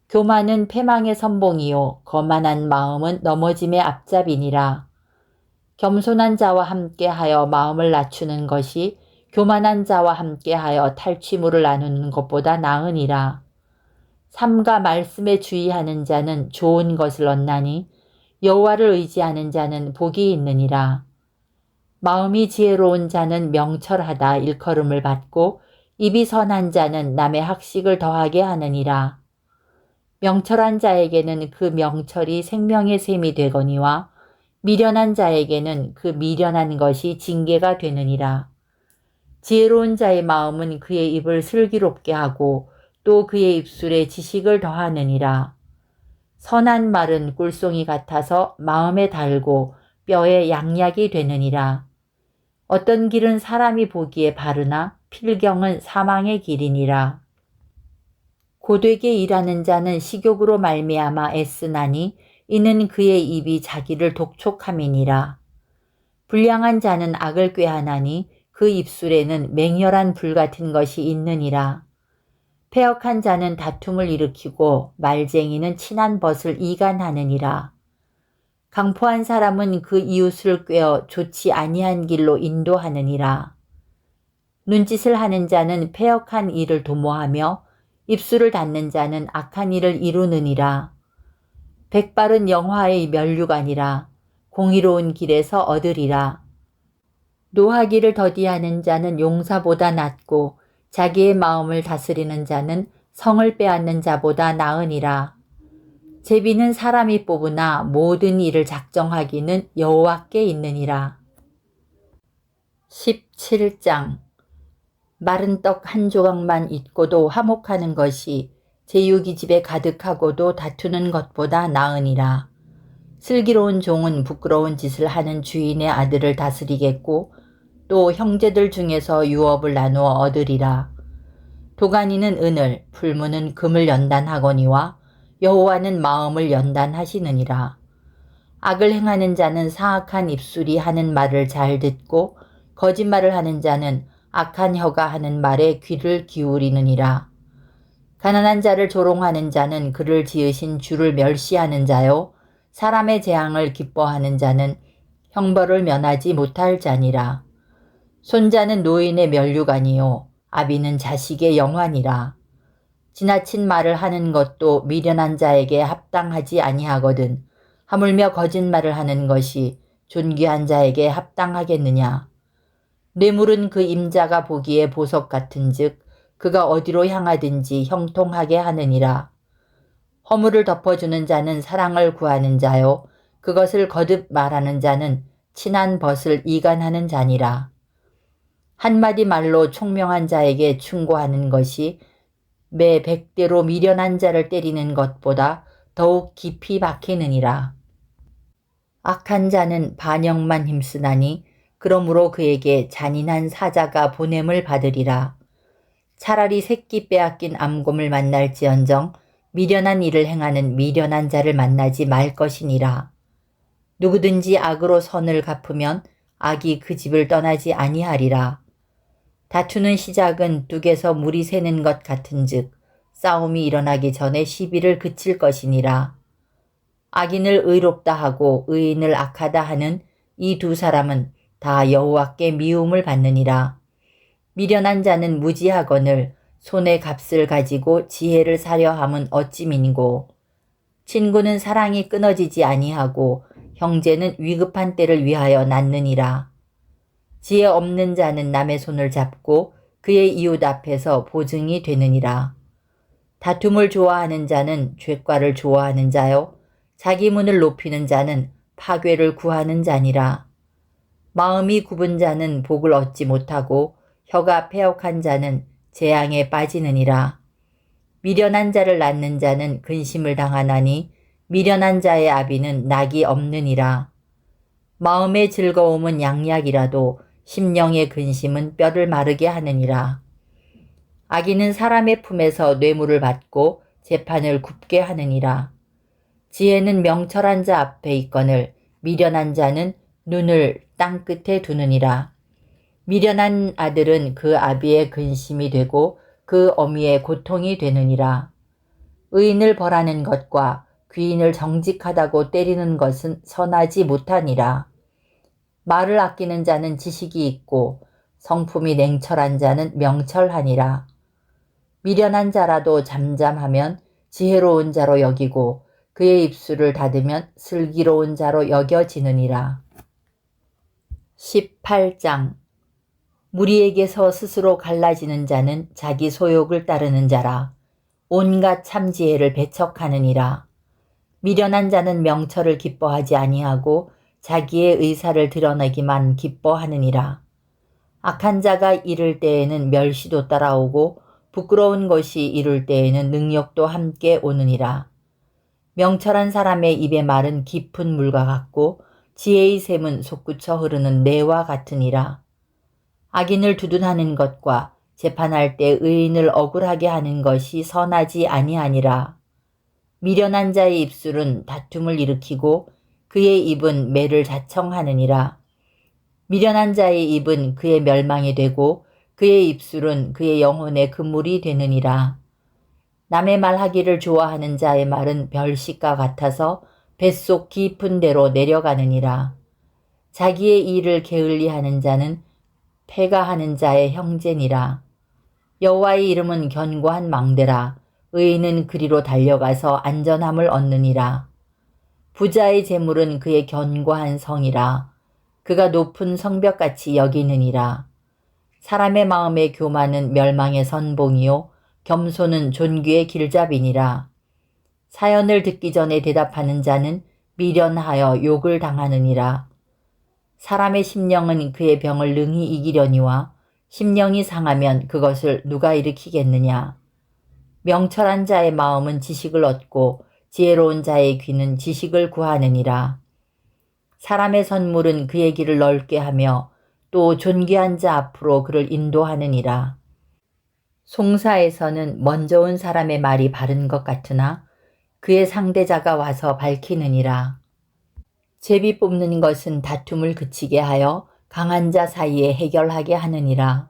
교만은 패망의 선봉이요 거만한 마음은 넘어짐의 앞잡이니라. 겸손한 자와 함께하여 마음을 낮추는 것이 교만한 자와 함께하여 탈취물을 나누는 것보다 나으니라. 삼가 말씀에 주의하는 자는 좋은 것을 얻나니 여호와를 의지하는 자는 복이 있느니라. 마음이 지혜로운 자는 명철하다 일컬음을 받고 입이 선한 자는 남의 학식을 더하게 하느니라. 명철한 자에게는 그 명철이 생명의 샘이 되거니와 미련한 자에게는 그 미련한 것이 징계가 되느니라. 지혜로운 자의 마음은 그의 입을 슬기롭게 하고 또 그의 입술에 지식을 더하느니라. 선한 말은 꿀송이 같아서 마음에 달고 뼈에 양약이 되느니라. 어떤 길은 사람이 보기에 바르나 필경은 사망의 길이니라. 고되게 일하는 자는 식욕으로 말미암아 애쓰나니 이는 그의 입이 자기를 독촉함이니라. 불량한 자는 악을 꾀하나니 그 입술에는 맹렬한 불 같은 것이 있느니라. 패역한 자는 다툼을 일으키고 말쟁이는 친한 벗을 이간하느니라. 강포한 사람은 그 이웃을 꾀어 좋지 아니한 길로 인도하느니라. 눈짓을 하는 자는 패역한 일을 도모하며 입술을 닫는 자는 악한 일을 이루느니라. 백발은 영화의 면류관이라. 공의로운 길에서 얻으리라. 노하기를 더디하는 자는 용사보다 낫고 자기의 마음을 다스리는 자는 성을 빼앗는 자보다 나으니라. 제비는 사람이 뽑으나 모든 일을 작정하기는 여호와께 있느니라. 17장. 마른 떡 한 조각만 있고도 화목하는 것이 제육이 집에 가득하고도 다투는 것보다 나으니라. 슬기로운 종은 부끄러운 짓을 하는 주인의 아들을 다스리겠고 또 형제들 중에서 유업을 나누어 얻으리라. 도가니는 은을, 풀무는 금을 연단하거니와 여호와는 마음을 연단하시느니라. 악을 행하는 자는 사악한 입술이 하는 말을 잘 듣고 거짓말을 하는 자는 악한 혀가 하는 말에 귀를 기울이느니라. 가난한 자를 조롱하는 자는 그를 지으신 주를 멸시하는 자요 사람의 재앙을 기뻐하는 자는 형벌을 면하지 못할 자니라. 손자는 노인의 면류관이요 아비는 자식의 영환이라. 지나친 말을 하는 것도 미련한 자에게 합당하지 아니하거든 하물며 거짓말을 하는 것이 존귀한 자에게 합당하겠느냐. 뇌물은 그 임자가 보기에 보석 같은즉 그가 어디로 향하든지 형통하게 하느니라. 허물을 덮어주는 자는 사랑을 구하는 자요 그것을 거듭 말하는 자는 친한 벗을 이간하는 자니라. 한마디 말로 총명한 자에게 충고하는 것이 매 100대로 미련한 자를 때리는 것보다 더욱 깊이 박히느니라. 악한 자는 반역만 힘쓰나니 그러므로 그에게 잔인한 사자가 보냄을 받으리라. 차라리 새끼 빼앗긴 암곰을 만날지언정 미련한 일을 행하는 미련한 자를 만나지 말 것이니라. 누구든지 악으로 선을 갚으면 악이 그 집을 떠나지 아니하리라. 다투는 시작은 뚝에서 물이 새는 것 같은즉 싸움이 일어나기 전에 시비를 그칠 것이니라. 악인을 의롭다 하고 의인을 악하다 하는 이 두 사람은 다 여호와께 미움을 받느니라. 미련한 자는 무지하거늘 손에 값을 가지고 지혜를 사려 함은 어찌민고. 친구는 사랑이 끊어지지 아니하고 형제는 위급한 때를 위하여 낳느니라. 지혜 없는 자는 남의 손을 잡고 그의 이웃 앞에서 보증이 되느니라. 다툼을 좋아하는 자는 죄과를 좋아하는 자요 자기 문을 높이는 자는 파괴를 구하는 자니라. 마음이 굽은 자는 복을 얻지 못하고 혀가 패역한 자는 재앙에 빠지느니라. 미련한 자를 낳는 자는 근심을 당하나니 미련한 자의 아비는 낙이 없느니라. 마음의 즐거움은 양약이라도 심령의 근심은 뼈를 마르게 하느니라. 악인은 사람의 품에서 뇌물을 받고 재판을 굽게 하느니라. 지혜는 명철한 자 앞에 있거늘 미련한 자는 눈을 땅끝에 두느니라. 미련한 아들은 그 아비의 근심이 되고 그 어미의 고통이 되느니라. 의인을 벌하는 것과 귀인을 정직하다고 때리는 것은 선하지 못하니라. 말을 아끼는 자는 지식이 있고 성품이 냉철한 자는 명철하니라. 미련한 자라도 잠잠하면 지혜로운 자로 여기고 그의 입술을 닫으면 슬기로운 자로 여겨지느니라. 18장 무리에게서 스스로 갈라지는 자는 자기 소욕을 따르는 자라. 온갖 참지혜를 배척하느니라. 미련한 자는 명철을 기뻐하지 아니하고 자기의 의사를 드러내기만 기뻐하느니라. 악한 자가 이를 때에는 멸시도 따라오고 부끄러운 것이 이룰 때에는 능력도 함께 오느니라. 명철한 사람의 입의 말은 깊은 물과 같고 지혜의 샘은 솟구쳐 흐르는 내와 같으니라. 악인을 두둔하는 것과 재판할 때 의인을 억울하게 하는 것이 선하지 아니하니라. 미련한 자의 입술은 다툼을 일으키고 그의 입은 매를 자청하느니라. 미련한 자의 입은 그의 멸망이 되고 그의 입술은 그의 영혼의 그물이 되느니라. 남의 말하기를 좋아하는 자의 말은 별식과 같아서 뱃속 깊은 데로 내려가느니라. 자기의 일을 게을리하는 자는 패가하는 자의 형제니라. 여호와의 이름은 견고한 망대라. 의인은 그리로 달려가서 안전함을 얻느니라. 부자의 재물은 그의 견고한 성이라. 그가 높은 성벽같이 여기느니라. 사람의 마음의 교만은 멸망의 선봉이요 겸손은 존귀의 길잡이니라. 사연을 듣기 전에 대답하는 자는 미련하여 욕을 당하느니라. 사람의 심령은 그의 병을 능히 이기려니와 심령이 상하면 그것을 누가 일으키겠느냐. 명철한 자의 마음은 지식을 얻고 지혜로운 자의 귀는 지식을 구하느니라. 사람의 선물은 그의 길을 넓게 하며 또 존귀한 자 앞으로 그를 인도하느니라. 송사에서는 먼저 온 사람의 말이 바른 것 같으나 그의 상대자가 와서 밝히느니라. 제비 뽑는 것은 다툼을 그치게 하여 강한 자 사이에 해결하게 하느니라.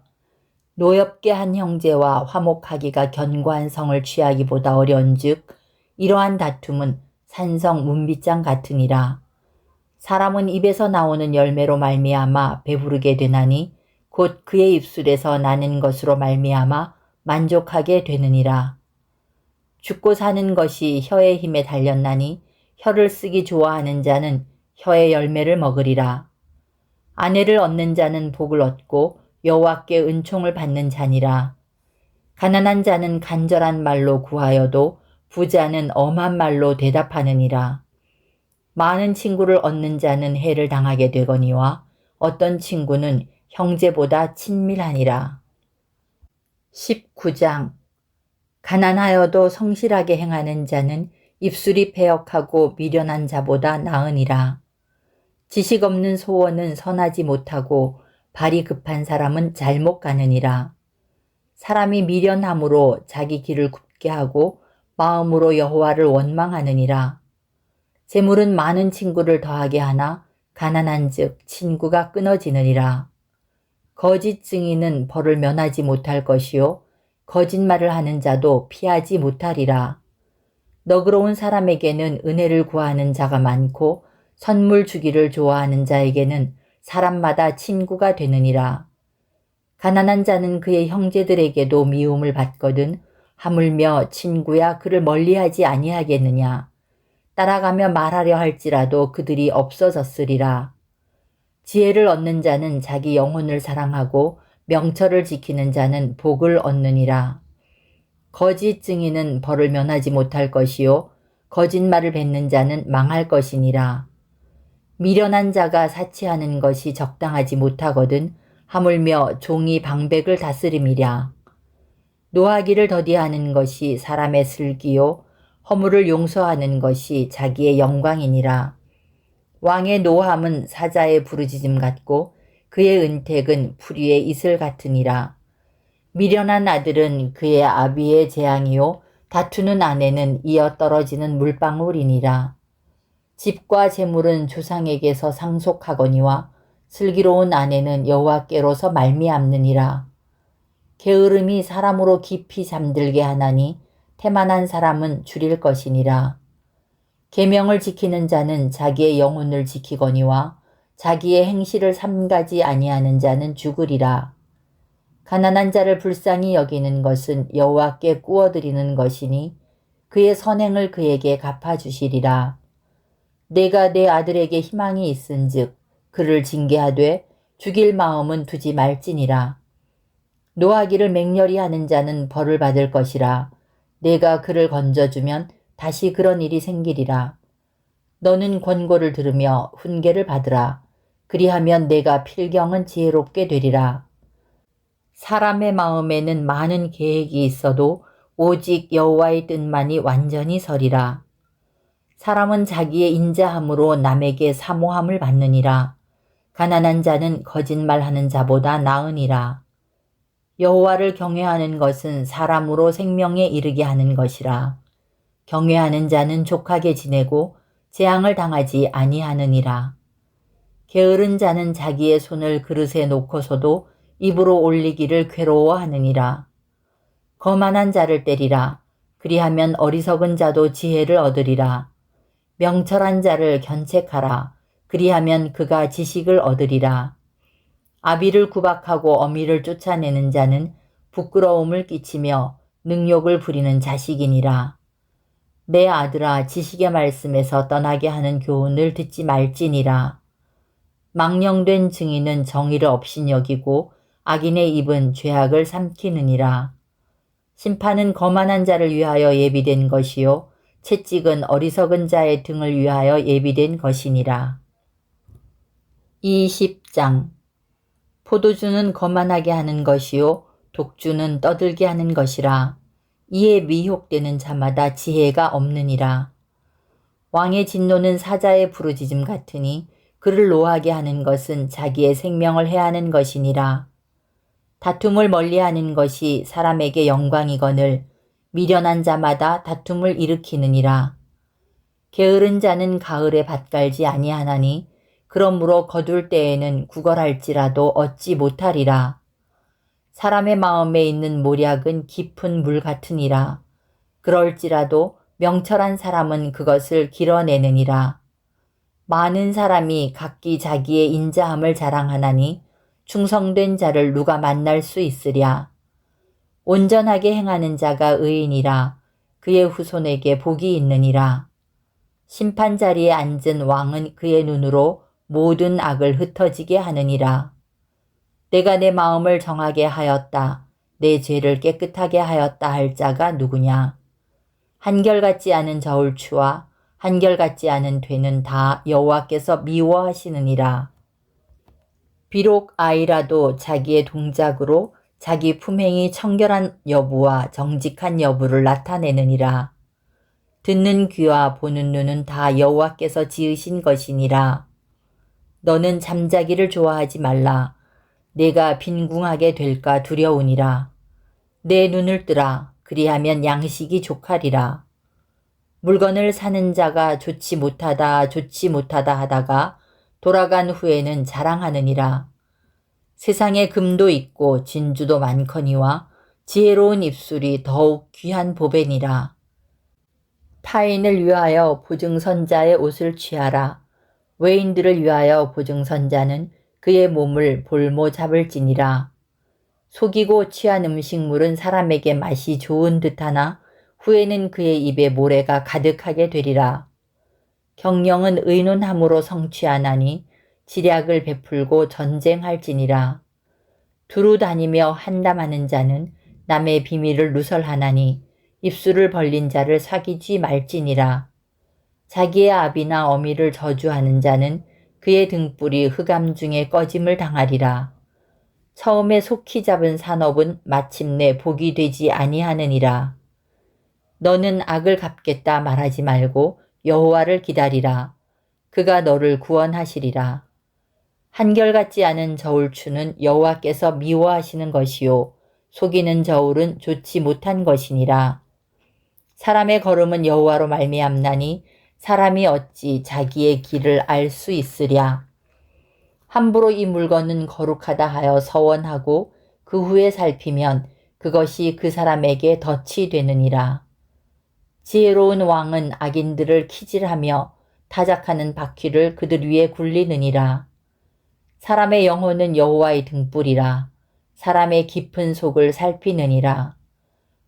노엽게 한 형제와 화목하기가 견고한 성을 취하기보다 어려운즉 이러한 다툼은 산성 문빗장 같으니라. 사람은 입에서 나오는 열매로 말미암아 배부르게 되나니 곧 그의 입술에서 나는 것으로 말미암아 만족하게 되느니라. 죽고 사는 것이 혀의 힘에 달렸나니 혀를 쓰기 좋아하는 자는 혀의 열매를 먹으리라. 아내를 얻는 자는 복을 얻고 여호와께 은총을 받는 자니라. 가난한 자는 간절한 말로 구하여도 부자는 엄한 말로 대답하느니라. 많은 친구를 얻는 자는 해를 당하게 되거니와 어떤 친구는 형제보다 친밀하니라. 19장 가난하여도 성실하게 행하는 자는 입술이 패역하고 미련한 자보다 나으니라. 지식 없는 소원은 선하지 못하고 발이 급한 사람은 잘못 가느니라. 사람이 미련함으로 자기 길을 굽게 하고 마음으로 여호와를 원망하느니라. 재물은 많은 친구를 더하게 하나 가난한 즉 친구가 끊어지느니라. 거짓 증인은 벌을 면하지 못할 것이요 거짓말을 하는 자도 피하지 못하리라. 너그러운 사람에게는 은혜를 구하는 자가 많고 선물 주기를 좋아하는 자에게는 사람마다 친구가 되느니라. 가난한 자는 그의 형제들에게도 미움을 받거든 하물며 친구야 그를 멀리하지 아니하겠느냐. 따라가며 말하려 할지라도 그들이 없어졌으리라. 지혜를 얻는 자는 자기 영혼을 사랑하고 명철을 지키는 자는 복을 얻느니라. 거짓 증인은 벌을 면하지 못할 것이요 거짓말을 뱉는 자는 망할 것이니라. 미련한 자가 사치하는 것이 적당하지 못하거든 하물며 종이 방백을 다스림이랴. 노하기를 더디하는 것이 사람의 슬기요 허물을 용서하는 것이 자기의 영광이니라. 왕의 노함은 사자의 부르짖음 같고 그의 은택은 풀이의 이슬 같으니라. 미련한 아들은 그의 아비의 재앙이요 다투는 아내는 이어 떨어지는 물방울이니라. 집과 재물은 조상에게서 상속하거니와 슬기로운 아내는 여호와께로서 말미암느니라. 게으름이 사람으로 깊이 잠들게 하나니 태만한 사람은 줄일 것이니라. 계명을 지키는 자는 자기의 영혼을 지키거니와 자기의 행실을 삼가지 아니하는 자는 죽으리라. 가난한 자를 불쌍히 여기는 것은 여호와께 꾸어드리는 것이니 그의 선행을 그에게 갚아주시리라. 내가 내 아들에게 희망이 있은즉 그를 징계하되 죽일 마음은 두지 말지니라. 노하기를 맹렬히 하는 자는 벌을 받을 것이라. 내가 그를 건져주면 다시 그런 일이 생기리라. 너는 권고를 들으며 훈계를 받으라. 그리하면 내가 필경은 지혜롭게 되리라. 사람의 마음에는 많은 계획이 있어도 오직 여호와의 뜻만이 완전히 서리라. 사람은 자기의 인자함으로 남에게 사모함을 받느니라. 가난한 자는 거짓말하는 자보다 나으니라. 여호와를 경외하는 것은 사람으로 생명에 이르게 하는 것이라. 경외하는 자는 족하게 지내고 재앙을 당하지 아니하느니라. 게으른 자는 자기의 손을 그릇에 놓고서도 입으로 올리기를 괴로워하느니라. 거만한 자를 때리라. 그리하면 어리석은 자도 지혜를 얻으리라. 명철한 자를 견책하라. 그리하면 그가 지식을 얻으리라. 아비를 구박하고 어미를 쫓아내는 자는 부끄러움을 끼치며 능욕을 부리는 자식이니라. 내 아들아, 지식의 말씀에서 떠나게 하는 교훈을 듣지 말지니라. 망령된 증인은 정의를 업신여기고 악인의 입은 죄악을 삼키느니라. 심판은 거만한 자를 위하여 예비된 것이요 채찍은 어리석은 자의 등을 위하여 예비된 것이니라. 20장. 포도주는 거만하게 하는 것이요 독주는 떠들게 하는 것이라. 이에 미혹되는 자마다 지혜가 없느니라. 왕의 진노는 사자의 부르짖음 같으니 그를 노하게 하는 것은 자기의 생명을 해하는 것이니라. 다툼을 멀리하는 것이 사람에게 영광이거늘 미련한 자마다 다툼을 일으키느니라. 게으른 자는 가을에 밭 갈지 아니하나니 그러므로 거둘 때에는 구걸할지라도 얻지 못하리라. 사람의 마음에 있는 모략은 깊은 물 같으니라. 그럴지라도 명철한 사람은 그것을 길어내느니라. 많은 사람이 각기 자기의 인자함을 자랑하나니 충성된 자를 누가 만날 수 있으랴. 온전하게 행하는 자가 의인이라. 그의 후손에게 복이 있느니라. 심판 자리에 앉은 왕은 그의 눈으로 모든 악을 흩어지게 하느니라. 내가 내 마음을 정하게 하였다. 내 죄를 깨끗하게 하였다 할 자가 누구냐. 한결같지 않은 저울추와 한결같지 않은 되는 다 여호와께서 미워하시느니라. 비록 아이라도 자기의 동작으로 자기 품행이 청결한 여부와 정직한 여부를 나타내느니라. 듣는 귀와 보는 눈은 다 여호와께서 지으신 것이니라. 너는 잠자기를 좋아하지 말라. 내가 빈궁하게 될까 두려우니라. 내 눈을 뜨라. 그리하면 양식이 족하리라. 물건을 사는 자가 좋지 못하다 하다가 돌아간 후에는 자랑하느니라. 세상에 금도 있고 진주도 많거니와 지혜로운 입술이 더욱 귀한 보배니라. 타인을 위하여 보증선자의 옷을 취하라. 외인들을 위하여 보증선자는 그의 몸을 볼모 잡을지니라. 속이고 취한 음식물은 사람에게 맛이 좋은 듯하나 후에는 그의 입에 모래가 가득하게 되리라. 경영은 의논함으로 성취하나니 지략을 베풀고 전쟁할지니라. 두루 다니며 한담하는 자는 남의 비밀을 누설하나니 입술을 벌린 자를 사귀지 말지니라. 자기의 아비나 어미를 저주하는 자는 그의 등불이 흑암 중에 꺼짐을 당하리라. 처음에 속히 잡은 산업은 마침내 복이 되지 아니하느니라. 너는 악을 갚겠다 말하지 말고 여호와를 기다리라. 그가 너를 구원하시리라. 한결같지 않은 저울추는 여호와께서 미워하시는 것이요 속이는 저울은 좋지 못한 것이니라. 사람의 걸음은 여호와로 말미암나니 사람이 어찌 자기의 길을 알 수 있으랴. 함부로 이 물건은 거룩하다 하여 서원하고 그 후에 살피면 그것이 그 사람에게 덫이 되느니라. 지혜로운 왕은 악인들을 키질하며 타작하는 바퀴를 그들 위에 굴리느니라. 사람의 영혼은 여호와의 등불이라. 사람의 깊은 속을 살피느니라.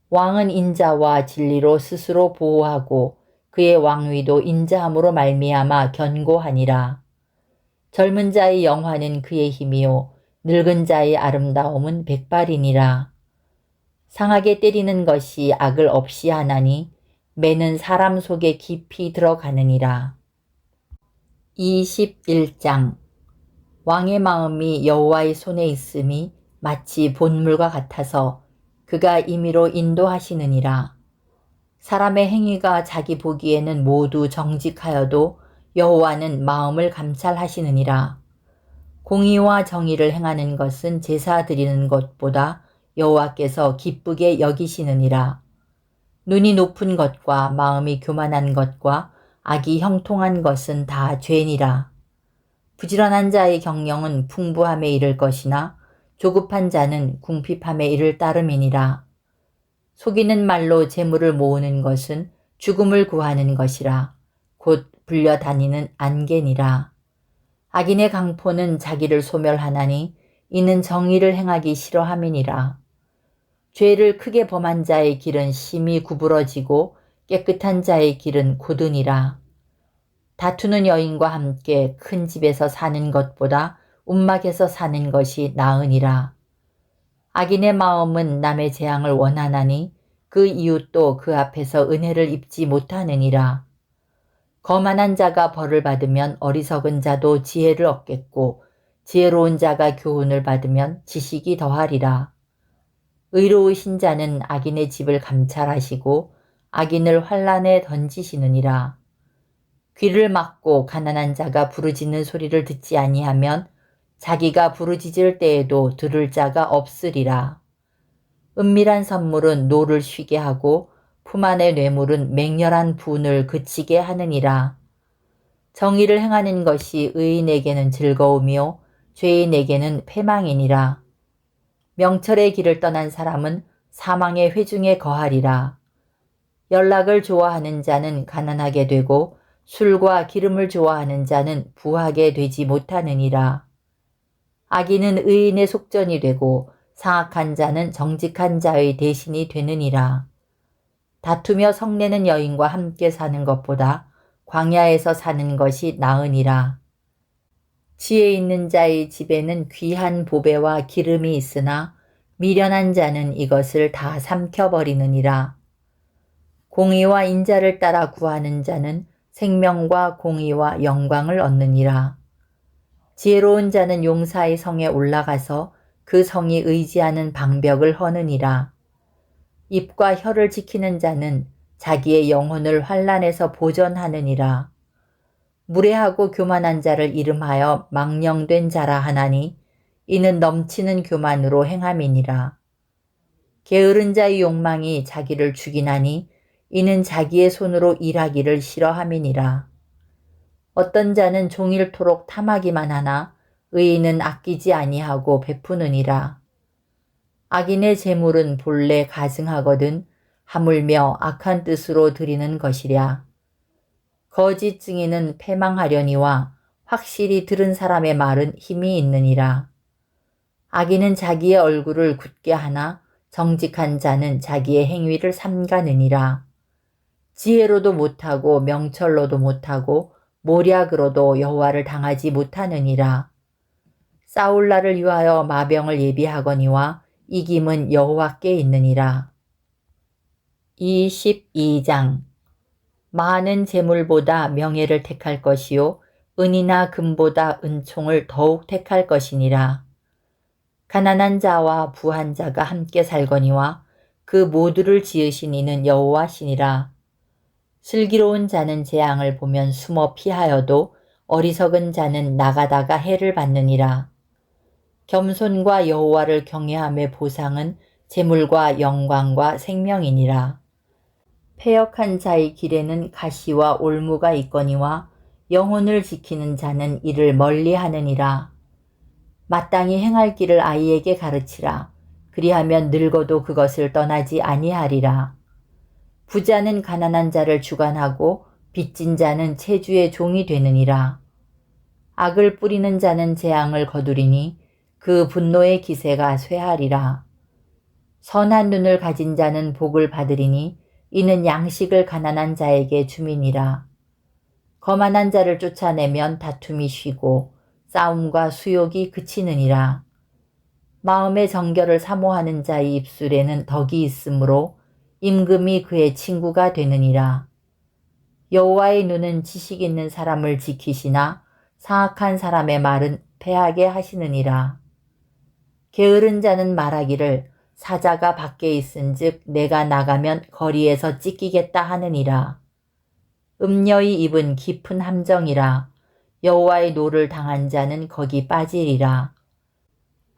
왕은 인자와 진리로 스스로 보호하고 그의 왕위도 인자함으로 말미암아 견고하니라. 젊은 자의 영화는 그의 힘이요 늙은 자의 아름다움은 백발이니라. 상하게 때리는 것이 악을 없이 하나니 매는 사람 속에 깊이 들어가느니라. 21장. 왕의 마음이 여호와의 손에 있음이 마치 본물과 같아서 그가 임의로 인도하시느니라. 사람의 행위가 자기 보기에는 모두 정직하여도 여호와는 마음을 감찰하시느니라. 공의와 정의를 행하는 것은 제사 드리는 것보다 여호와께서 기쁘게 여기시느니라. 눈이 높은 것과 마음이 교만한 것과 악이 형통한 것은 다 죄니라. 부지런한 자의 경영은 풍부함에 이를 것이나 조급한 자는 궁핍함에 이를 따름이니라. 속이는 말로 재물을 모으는 것은 죽음을 구하는 것이라. 곧 불려다니는 안개니라. 악인의 강포는 자기를 소멸하나니 이는 정의를 행하기 싫어함이니라. 죄를 크게 범한 자의 길은 심히 구부러지고 깨끗한 자의 길은 곧으니라. 다투는 여인과 함께 큰 집에서 사는 것보다 움막에서 사는 것이 나으니라. 악인의 마음은 남의 재앙을 원하나니 그 이웃도 그 앞에서 은혜를 입지 못하느니라. 거만한 자가 벌을 받으면 어리석은 자도 지혜를 얻겠고 지혜로운 자가 교훈을 받으면 지식이 더하리라. 의로우신 자는 악인의 집을 감찰하시고 악인을 환란에 던지시느니라. 귀를 막고 가난한 자가 부르짖는 소리를 듣지 아니하면 자기가 부르짖을 때에도 들을 자가 없으리라. 은밀한 선물은 노를 쉬게 하고 품 안의 뇌물은 맹렬한 분을 그치게 하느니라. 정의를 행하는 것이 의인에게는 즐거움이요 죄인에게는 패망이니라. 명철의 길을 떠난 사람은 사망의 회중에 거하리라. 연락을 좋아하는 자는 가난하게 되고 술과 기름을 좋아하는 자는 부하게 되지 못하느니라. 악인은 의인의 속전이 되고 사악한 자는 정직한 자의 대신이 되느니라. 다투며 성내는 여인과 함께 사는 것보다 광야에서 사는 것이 나으니라. 지혜 있는 자의 집에는 귀한 보배와 기름이 있으나 미련한 자는 이것을 다 삼켜버리느니라. 공의와 인자를 따라 구하는 자는 생명과 공의와 영광을 얻느니라. 지혜로운 자는 용사의 성에 올라가서 그 성이 의지하는 방벽을 허느니라. 입과 혀를 지키는 자는 자기의 영혼을 환난에서 보전하느니라. 무례하고 교만한 자를 이름하여 망령된 자라 하나니 이는 넘치는 교만으로 행함이니라. 게으른 자의 욕망이 자기를 죽이나니 이는 자기의 손으로 일하기를 싫어함이니라. 어떤 자는 종일토록 탐하기만 하나 의인은 아끼지 아니하고 베푸느니라. 악인의 재물은 본래 가증하거든 하물며 악한 뜻으로 드리는 것이랴. 거짓 증인은 패망하려니와 확실히 들은 사람의 말은 힘이 있느니라. 악인은 자기의 얼굴을 굳게 하나 정직한 자는 자기의 행위를 삼가느니라. 지혜로도 못하고 명철로도 못하고 모략으로도 여호와를 당하지 못하느니라. 싸울 날을 위하여 마병을 예비하거니와 이김은 여호와께 있느니라. 22장. 많은 재물보다 명예를 택할 것이요 은이나 금보다 은총을 더욱 택할 것이니라. 가난한 자와 부한 자가 함께 살거니와 그 모두를 지으신 이는 여호와시니라. 슬기로운 자는 재앙을 보면 숨어 피하여도 어리석은 자는 나가다가 해를 받느니라. 겸손과 여호와를 경외함의 보상은 재물과 영광과 생명이니라. 패역한 자의 길에는 가시와 올무가 있거니와 영혼을 지키는 자는 이를 멀리하느니라. 마땅히 행할 길을 아이에게 가르치라. 그리하면 늙어도 그것을 떠나지 아니하리라. 부자는 가난한 자를 주관하고 빚진 자는 체주의 종이 되느니라. 악을 뿌리는 자는 재앙을 거두리니 그 분노의 기세가 쇠하리라. 선한 눈을 가진 자는 복을 받으리니 이는 양식을 가난한 자에게 주민이라. 거만한 자를 쫓아내면 다툼이 쉬고 싸움과 수욕이 그치느니라. 마음의 정결을 사모하는 자의 입술에는 덕이 있으므로 임금이 그의 친구가 되느니라. 여호와의 눈은 지식 있는 사람을 지키시나 사악한 사람의 말은 패하게 하시느니라. 게으른 자는 말하기를 사자가 밖에 있은즉 내가 나가면 거리에서 찢기겠다 하느니라. 음녀의 입은 깊은 함정이라. 여호와의 노를 당한 자는 거기 빠지리라.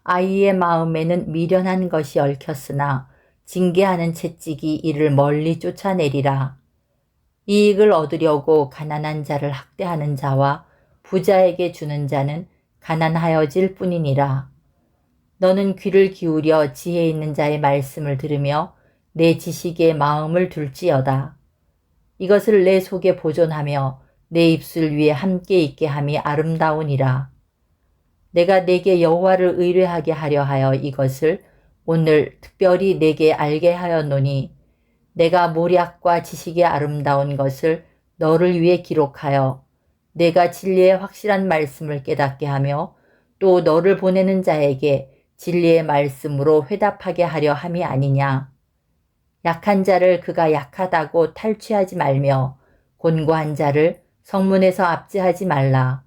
아이의 마음에는 미련한 것이 얽혔으나 징계하는 채찍이 이를 멀리 쫓아내리라. 이익을 얻으려고 가난한 자를 학대하는 자와 부자에게 주는 자는 가난하여질 뿐이니라. 너는 귀를 기울여 지혜 있는 자의 말씀을 들으며 내 지식에 마음을 둘지어다. 이것을 내 속에 보존하며 내 입술 위에 함께 있게 함이 아름다우니라. 내가 내게 여호와를 의뢰하게 하려 하여 이것을 오늘 특별히 내게 알게 하였노니 내가 모략과 지식의 아름다운 것을 너를 위해 기록하여 내가 진리의 확실한 말씀을 깨닫게 하며 또 너를 보내는 자에게 진리의 말씀으로 회답하게 하려 함이 아니냐. 약한 자를 그가 약하다고 탈취하지 말며 곤고한 자를 성문에서 압제하지 말라.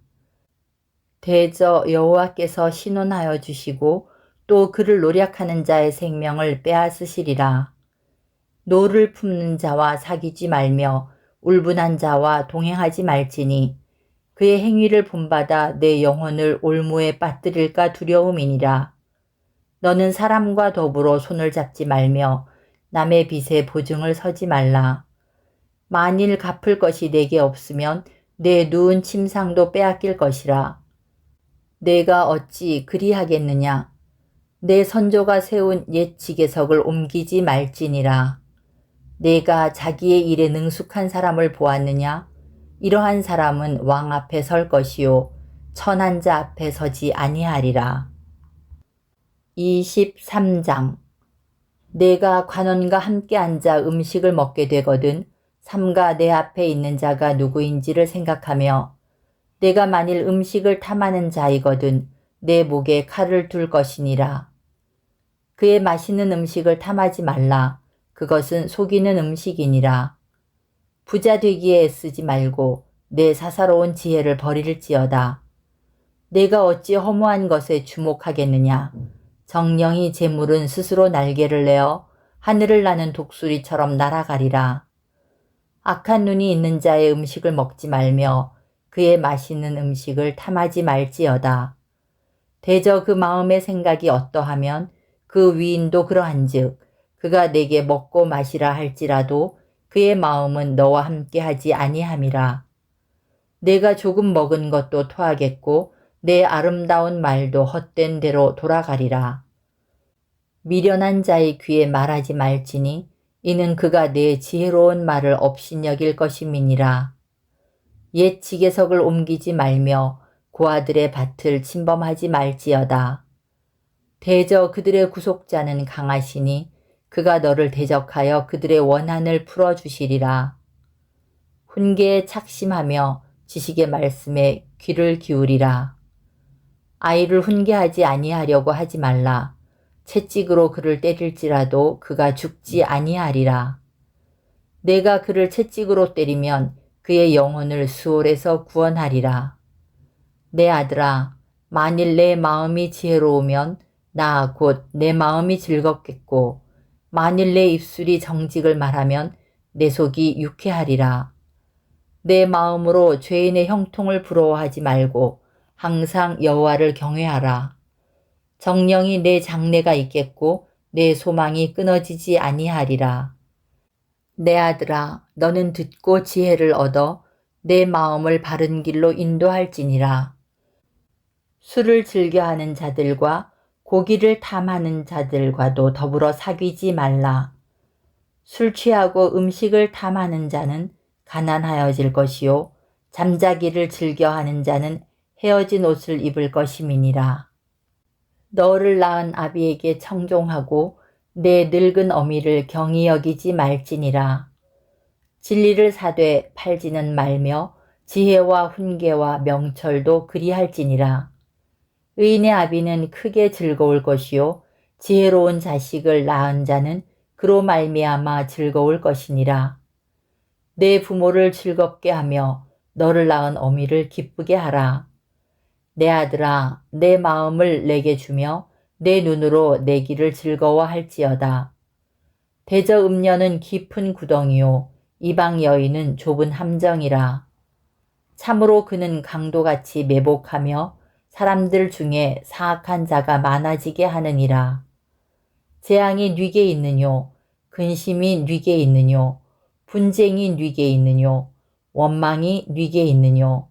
대저 여호와께서 신원하여 주시고 또 그를 노략하는 자의 생명을 빼앗으시리라. 노를 품는 자와 사귀지 말며 울분한 자와 동행하지 말지니 그의 행위를 본받아 내 영혼을 올무에 빠뜨릴까 두려움이니라. 너는 사람과 더불어 손을 잡지 말며 남의 빚에 보증을 서지 말라. 만일 갚을 것이 내게 없으면 내 누운 침상도 빼앗길 것이라. 내가 어찌 그리하겠느냐. 내 선조가 세운 옛 지계석을 옮기지 말지니라. 내가 자기의 일에 능숙한 사람을 보았느냐. 이러한 사람은 왕 앞에 설 것이요 천한 자 앞에 서지 아니하리라. 23장. 내가 관원과 함께 앉아 음식을 먹게 되거든 삼가 내 앞에 있는 자가 누구인지를 생각하며 내가 만일 음식을 탐하는 자이거든 내 목에 칼을 둘 것이니라. 그의 맛있는 음식을 탐하지 말라. 그것은 속이는 음식이니라. 부자 되기에 애쓰지 말고 내 사사로운 지혜를 버릴지어다. 내가 어찌 허무한 것에 주목하겠느냐. 정령이 재물은 스스로 날개를 내어 하늘을 나는 독수리처럼 날아가리라. 악한 눈이 있는 자의 음식을 먹지 말며 그의 맛있는 음식을 탐하지 말지어다. 대저 그 마음의 생각이 어떠하면 그 위인도 그러한즉 그가 내게 먹고 마시라 할지라도 그의 마음은 너와 함께하지 아니함이라. 내가 조금 먹은 것도 토하겠고 내 아름다운 말도 헛된 대로 돌아가리라. 미련한 자의 귀에 말하지 말지니 이는 그가 내 지혜로운 말을 업신여길 것임이니라. 옛 지계석을 옮기지 말며 고아들의 밭을 침범하지 말지어다. 대저 그들의 구속자는 강하시니 그가 너를 대적하여 그들의 원한을 풀어주시리라. 훈계에 착심하며 지식의 말씀에 귀를 기울이라. 아이를 훈계하지 아니하려고 하지 말라. 채찍으로 그를 때릴지라도 그가 죽지 아니하리라. 내가 그를 채찍으로 때리면 그의 영혼을 수월에서 구원하리라. 내 아들아, 만일 내 마음이 지혜로우면 나 곧 내 마음이 즐겁겠고 만일 내 입술이 정직을 말하면 내 속이 유쾌하리라. 내 마음으로 죄인의 형통을 부러워하지 말고 항상 여호와를 경외하라. 정령이 내 장래가 있겠고 내 소망이 끊어지지 아니하리라. 내 아들아, 너는 듣고 지혜를 얻어 내 마음을 바른 길로 인도할지니라. 술을 즐겨하는 자들과 고기를 탐하는 자들과도 더불어 사귀지 말라. 술 취하고 음식을 탐하는 자는 가난하여질 것이요 잠자기를 즐겨하는 자는 헤어진 옷을 입을 것임이니라. 너를 낳은 아비에게 청종하고 내 늙은 어미를 경히 여기지 말지니라. 진리를 사되 팔지는 말며 지혜와 훈계와 명철도 그리할지니라. 의인의 아비는 크게 즐거울 것이요 지혜로운 자식을 낳은 자는 그로 말미암아 즐거울 것이니라. 내 부모를 즐겁게 하며 너를 낳은 어미를 기쁘게 하라. 내 아들아, 내 마음을 내게 주며 내 눈으로 내 길을 즐거워할지어다. 대저 음녀는 깊은 구덩이요 이방 여인은 좁은 함정이라. 참으로 그는 강도같이 매복하며 사람들 중에 사악한 자가 많아지게 하느니라. 재앙이 뉘게 있느뇨, 근심이 뉘게 있느뇨, 분쟁이 뉘게 있느뇨, 원망이 뉘게 있느뇨,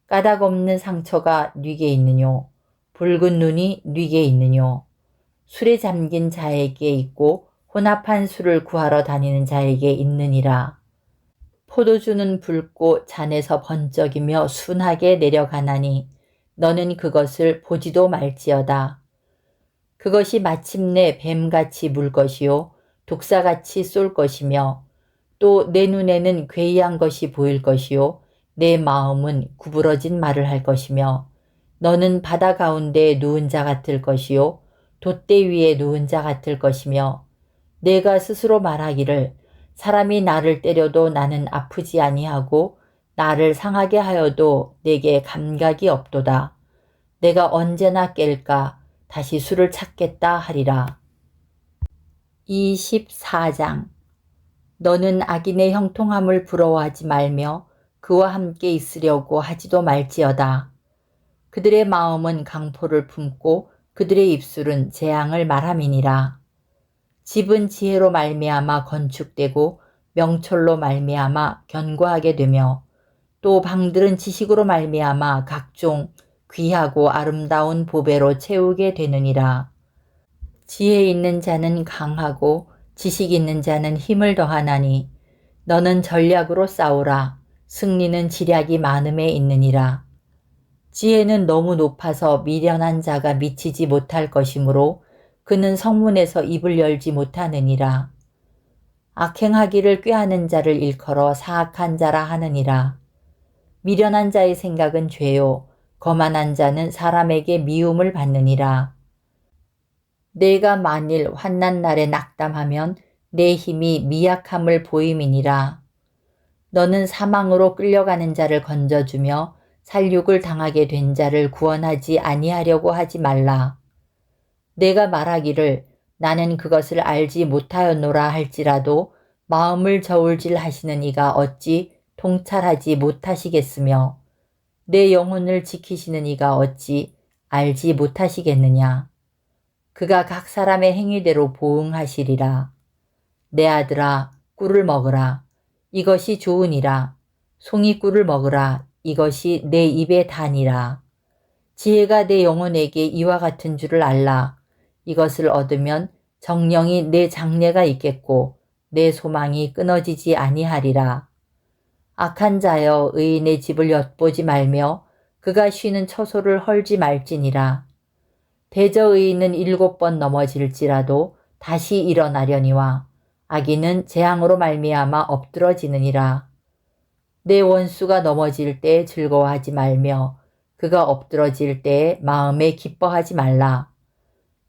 까닭 없는 상처가 뉘게 있느뇨, 붉은 눈이 뉘게 있느뇨, 술에 잠긴 자에게 있고 혼합한 술을 구하러 다니는 자에게 있느니라. 포도주는 붉고 잔에서 번쩍이며 순하게 내려가나니 너는 그것을 보지도 말지어다. 그것이 마침내 뱀같이 물 것이요 독사같이 쏠 것이며 또 내 눈에는 괴이한 것이 보일 것이요 내 마음은 구부러진 말을 할 것이며 너는 바다 가운데 누운 자 같을 것이요 돛대 위에 누운 자 같을 것이며 내가 스스로 말하기를 사람이 나를 때려도 나는 아프지 아니하고 나를 상하게 하여도 내게 감각이 없도다. 내가 언제나 깰까 다시 술을 찾겠다 하리라. 24장. 너는 악인의 형통함을 부러워하지 말며 그와 함께 있으려고 하지도 말지어다. 그들의 마음은 강포를 품고 그들의 입술은 재앙을 말함이니라. 집은 지혜로 말미암아 건축되고 명철로 말미암아 견고하게 되며 또 방들은 지식으로 말미암아 각종 귀하고 아름다운 보배로 채우게 되느니라. 지혜 있는 자는 강하고 지식 있는 자는 힘을 더하나니 너는 전략으로 싸우라. 승리는 지략이 많음에 있느니라. 지혜는 너무 높아서 미련한 자가 미치지 못할 것이므로 그는 성문에서 입을 열지 못하느니라. 악행하기를 꾀하는 자를 일컬어 사악한 자라 하느니라. 미련한 자의 생각은 죄요 거만한 자는 사람에게 미움을 받느니라. 내가 만일 환난 날에 낙담하면 내 힘이 미약함을 보임이니라. 너는 사망으로 끌려가는 자를 건져주며 살육을 당하게 된 자를 구원하지 아니하려고 하지 말라. 내가 말하기를 나는 그것을 알지 못하였노라 할지라도 마음을 저울질 하시는 이가 어찌 통찰하지 못하시겠으며 내 영혼을 지키시는 이가 어찌 알지 못하시겠느냐. 그가 각 사람의 행위대로 보응하시리라. 내 아들아 꿀을 먹으라. 이것이 좋으니라. 송이꿀을 먹으라. 이것이 내 입의 단이라. 지혜가 내 영혼에게 이와 같은 줄을 알라. 이것을 얻으면 정령이 내 장래가 있겠고 내 소망이 끊어지지 아니하리라. 악한 자여 의인의 집을 엿보지 말며 그가 쉬는 처소를 헐지 말지니라. 대저 의인은 7번 넘어질지라도 다시 일어나려니와 악인은 재앙으로 말미암아 엎드러지느니라. 내 원수가 넘어질 때에 즐거워하지 말며 그가 엎드러질 때에 마음에 기뻐하지 말라.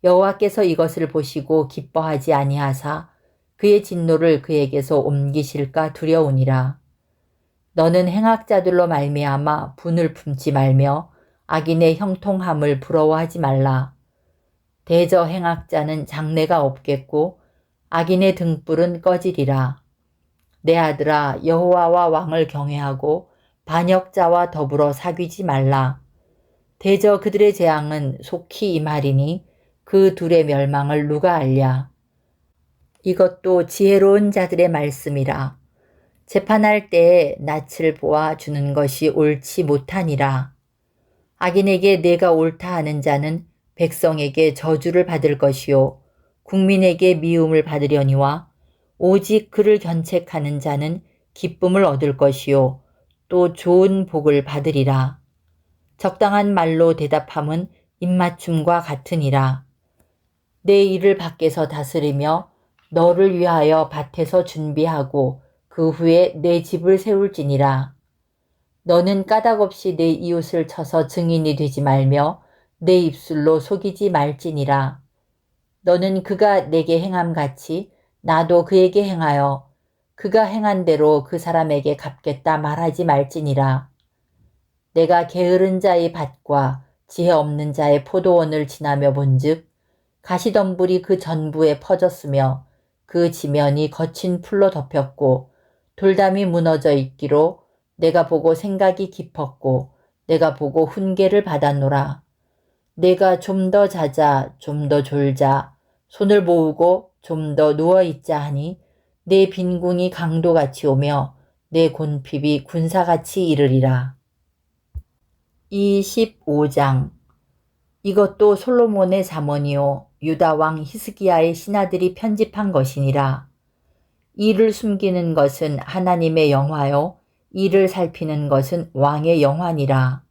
여호와께서 이것을 보시고 기뻐하지 아니하사 그의 진노를 그에게서 옮기실까 두려우니라. 너는 행악자들로 말미암아 분을 품지 말며 악인의 형통함을 부러워하지 말라. 대저 행악자는 장래가 없겠고 악인의 등불은 꺼지리라. 내 아들아 여호와와 왕을 경외하고 반역자와 더불어 사귀지 말라. 대저 그들의 재앙은 속히 임하리니 그 둘의 멸망을 누가 알랴. 이것도 지혜로운 자들의 말씀이라. 재판할 때에 낯을 보아 주는 것이 옳지 못하니라. 악인에게 내가 옳다 하는 자는 백성에게 저주를 받을 것이요 국민에게 미움을 받으려니와 오직 그를 견책하는 자는 기쁨을 얻을 것이요 또 좋은 복을 받으리라. 적당한 말로 대답함은 입맞춤과 같으니라. 내 일을 밖에서 다스리며 너를 위하여 밭에서 준비하고 그 후에 내 집을 세울지니라. 너는 까닭 없이 내 이웃을 쳐서 증인이 되지 말며 내 입술로 속이지 말지니라. 너는 그가 내게 행함같이 나도 그에게 행하여 그가 행한 대로 그 사람에게 갚겠다 말하지 말지니라. 내가 게으른 자의 밭과 지혜 없는 자의 포도원을 지나며 본즉 가시덤불이 그 전부에 퍼졌으며 그 지면이 거친 풀로 덮였고 돌담이 무너져 있기로 내가 보고 생각이 깊었고 내가 보고 훈계를 받았노라. 내가 좀 더 자자 좀 더 졸자 손을 모으고 좀 더 누워있자 하니 내 빈궁이 강도같이 오며 내 곤핍이 군사같이 이르리라. 25장. 이것도 솔로몬의 잠언이요 유다 왕 히스기야의 신하들이 편집한 것이니라. 이를 숨기는 것은 하나님의 영화요 이를 살피는 것은 왕의 영화니라.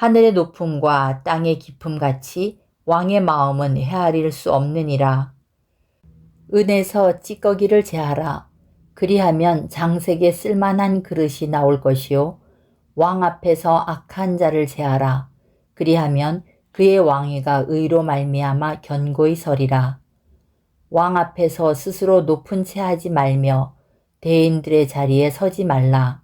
하늘의 높음과 땅의 깊음같이 왕의 마음은 헤아릴 수 없느니라. 은에서 찌꺼기를 제하라. 그리하면 장색에 쓸만한 그릇이 나올 것이요 왕 앞에서 악한 자를 제하라. 그리하면 그의 왕위가 의로 말미암아 견고히 서리라. 왕 앞에서 스스로 높은 채 하지 말며 대인들의 자리에 서지 말라.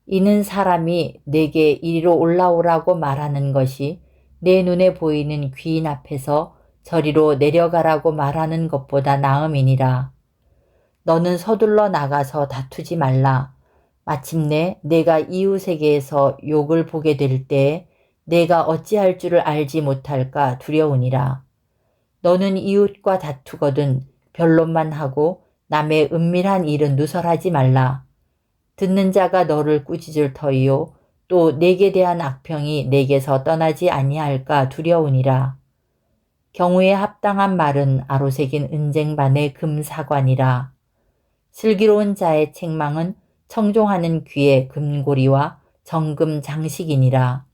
이는 사람이 내게 이리로 올라오라고 말하는 것이 내 눈에 보이는 귀인 앞에서 저리로 내려가라고 말하는 것보다 나음이니라. 너는 서둘러 나가서 다투지 말라. 마침내 내가 이웃에게서 욕을 보게 될 때에 내가 어찌할 줄을 알지 못할까 두려우니라. 너는 이웃과 다투거든 변론만 하고 남의 은밀한 일은 누설하지 말라. 듣는 자가 너를 꾸짖을 터이요 또 내게 대한 악평이 내게서 떠나지 아니할까 두려우니라. 경우에 합당한 말은 아로새긴 은쟁반의 금사관이라. 슬기로운 자의 책망은 청종하는 귀의 금고리와 정금 장식이니라.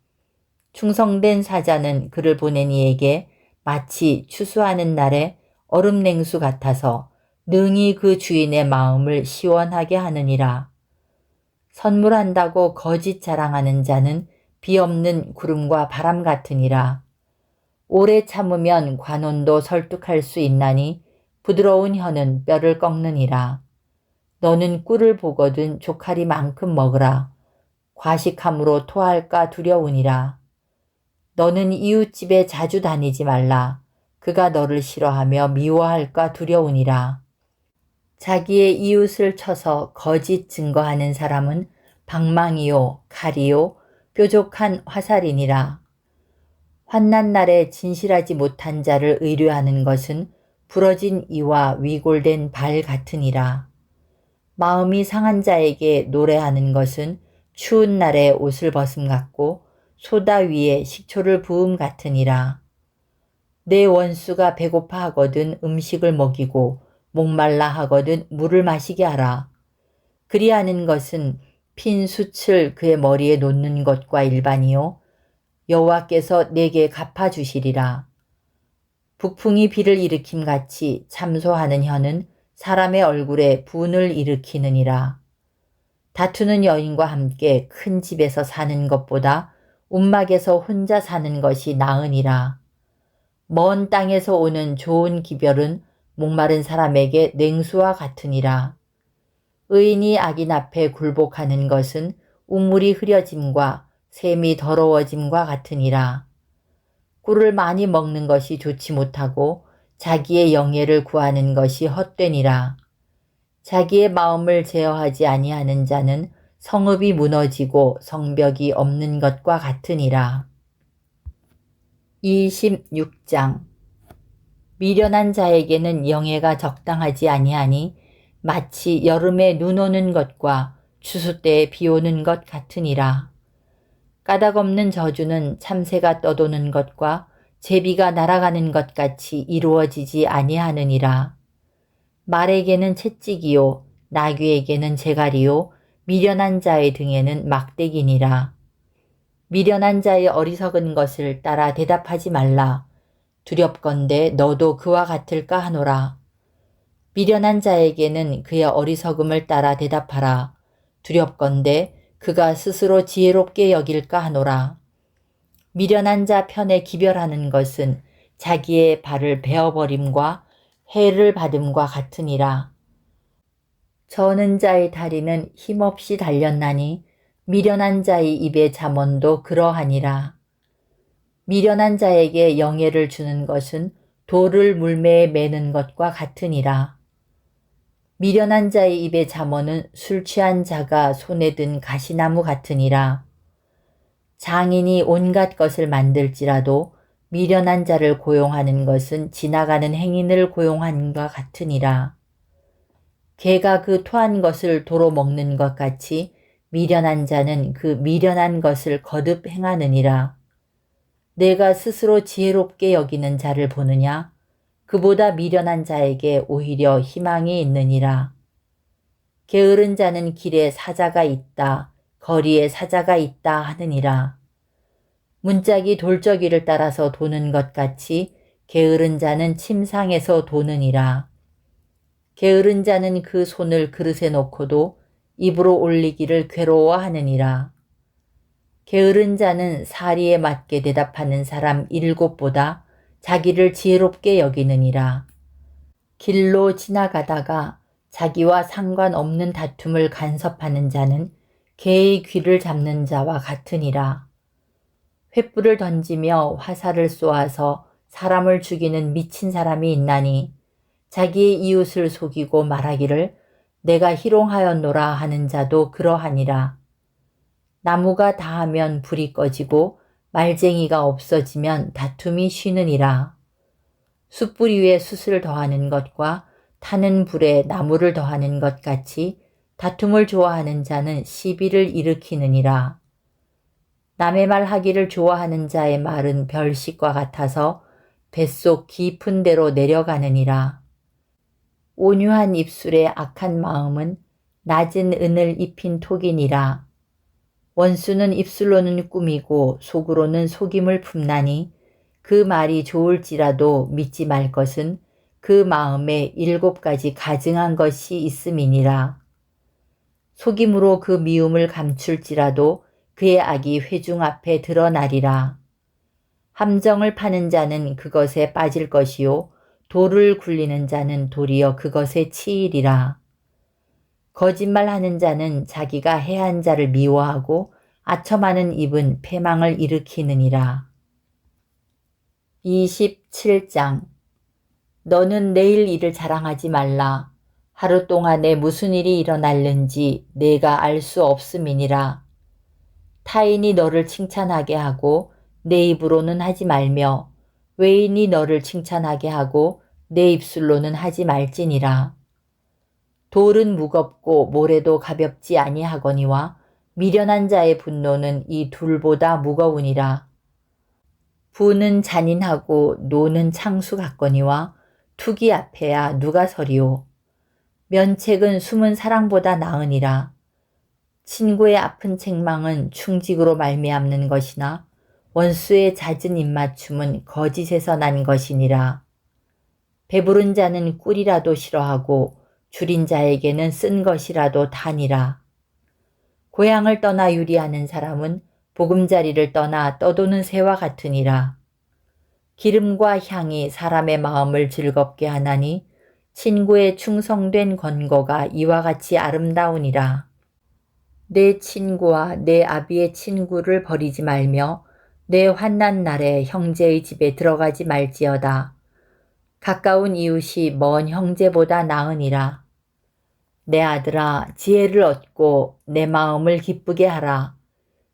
충성된 사자는 그를 보낸 이에게 마치 추수하는 날에 얼음 냉수 같아서 능히 그 주인의 마음을 시원하게 하느니라. 선물한다고 거짓 자랑하는 자는 비 없는 구름과 바람 같으니라. 오래 참으면 관원도 설득할 수 있나니 부드러운 혀는 뼈를 꺾느니라. 너는 꿀을 보거든 조카리만큼 먹으라. 과식함으로 토할까 두려우니라. 너는 이웃집에 자주 다니지 말라. 그가 너를 싫어하며 미워할까 두려우니라. 자기의 이웃을 쳐서 거짓 증거하는 사람은 방망이요 칼이요 뾰족한 화살이니라. 환난 날에 진실하지 못한 자를 의뢰하는 것은 부러진 이와 위골된 발 같으니라. 마음이 상한 자에게 노래하는 것은 추운 날에 옷을 벗음 같고 소다 위에 식초를 부음 같으니라. 내 원수가 배고파 하거든 음식을 먹이고 목말라 하거든 물을 마시게 하라. 그리하는 것은 핀 숯을 그의 머리에 놓는 것과 일반이요 여호와께서 내게 갚아주시리라. 북풍이 비를 일으킴 같이 참소하는 혀는 사람의 얼굴에 분을 일으키느니라. 다투는 여인과 함께 큰 집에서 사는 것보다 움막에서 혼자 사는 것이 나으니라. 먼 땅에서 오는 좋은 기별은 목마른 사람에게 냉수와 같으니라. 의인이 악인 앞에 굴복하는 것은 우물이 흐려짐과 샘이 더러워짐과 같으니라. 꿀을 많이 먹는 것이 좋지 못하고 자기의 영예를 구하는 것이 헛되니라. 자기의 마음을 제어하지 아니하는 자는 성읍이 무너지고 성벽이 없는 것과 같으니라. 26장. 미련한 자에게는 영예가 적당하지 아니하니 마치 여름에 눈 오는 것과 추수 때에 비 오는 것 같으니라. 까닭 없는 저주는 참새가 떠도는 것과 제비가 날아가는 것 같이 이루어지지 아니하느니라. 말에게는 채찍이요 나귀에게는 재갈이요 미련한 자의 등에는 막대기니라. 미련한 자의 어리석은 것을 따라 대답하지 말라. 두렵건대 너도 그와 같을까 하노라. 미련한 자에게는 그의 어리석음을 따라 대답하라. 두렵건대 그가 스스로 지혜롭게 여길까 하노라. 미련한 자 편에 기별하는 것은 자기의 발을 베어버림과 해를 받음과 같으니라. 저는 자의 다리는 힘없이 달렸나니 미련한 자의 입의 잠언도 그러하니라. 미련한 자에게 영예를 주는 것은 돌을 물매에 매는 것과 같으니라. 미련한 자의 입의 잠언은 술 취한 자가 손에 든 가시나무 같으니라. 장인이 온갖 것을 만들지라도 미련한 자를 고용하는 것은 지나가는 행인을 고용함과 같으니라. 개가 그 토한 것을 도로 먹는 것 같이 미련한 자는 그 미련한 것을 거듭 행하느니라. 내가 스스로 지혜롭게 여기는 자를 보느냐? 그보다 미련한 자에게 오히려 희망이 있느니라. 게으른 자는 길에 사자가 있다, 거리에 사자가 있다 하느니라. 문짝이 돌저귀를 따라서 도는 것 같이 게으른 자는 침상에서 도느니라. 게으른 자는 그 손을 그릇에 놓고도 입으로 올리기를 괴로워하느니라. 게으른 자는 사리에 맞게 대답하는 사람 7보다 자기를 지혜롭게 여기느니라. 길로 지나가다가 자기와 상관없는 다툼을 간섭하는 자는 개의 귀를 잡는 자와 같으니라. 횃불을 던지며 화살을 쏘아서 사람을 죽이는 미친 사람이 있나니 자기의 이웃을 속이고 말하기를 내가 희롱하였노라 하는 자도 그러하니라. 나무가 다하면 불이 꺼지고 말쟁이가 없어지면 다툼이 쉬느니라. 숯불 위에 숯을 더하는 것과 타는 불에 나무를 더하는 것 같이 다툼을 좋아하는 자는 시비를 일으키느니라. 남의 말 하기를 좋아하는 자의 말은 별식과 같아서 뱃속 깊은 데로 내려가느니라. 온유한 입술의 악한 마음은 낮은 은을 입힌 톡이니라. 원수는 입술로는 꾸미고 속으로는 속임을 품나니 그 말이 좋을지라도 믿지 말 것은 그 마음에 7가지 가증한 것이 있음이니라. 속임으로 그 미움을 감출지라도 그의 악이 회중 앞에 드러나리라. 함정을 파는 자는 그것에 빠질 것이요 돌을 굴리는 자는 도리어 그것에 치이리라. 거짓말하는 자는 자기가 해한 자를 미워하고 아첨하는 입은 패망을 일으키느니라. 27장. 너는 내일 일을 자랑하지 말라. 하루 동안에 무슨 일이 일어날는지 내가 알 수 없음이니라. 타인이 너를 칭찬하게 하고 내 입으로는 하지 말며 외인이 너를 칭찬하게 하고 내 입술로는 하지 말지니라. 돌은 무겁고 모래도 가볍지 아니하거니와 미련한 자의 분노는 이 둘보다 무거우니라. 부는 잔인하고 노는 창수 같거니와 투기 앞에야 누가 서리오. 면책은 숨은 사랑보다 나으니라. 친구의 아픈 책망은 충직으로 말미암는 것이나 원수의 잦은 입맞춤은 거짓에서 난 것이니라. 배부른 자는 꿀이라도 싫어하고 줄인 자에게는 쓴 것이라도 다니라. 고향을 떠나 유리하는 사람은 보금자리를 떠나 떠도는 새와 같으니라. 기름과 향이 사람의 마음을 즐겁게 하나니 친구의 충성된 권고가 이와 같이 아름다우니라. 내 친구와 내 아비의 친구를 버리지 말며 내 환난 날에 형제의 집에 들어가지 말지어다. 가까운 이웃이 먼 형제보다 나으니라. 내 아들아, 지혜를 얻고 내 마음을 기쁘게 하라.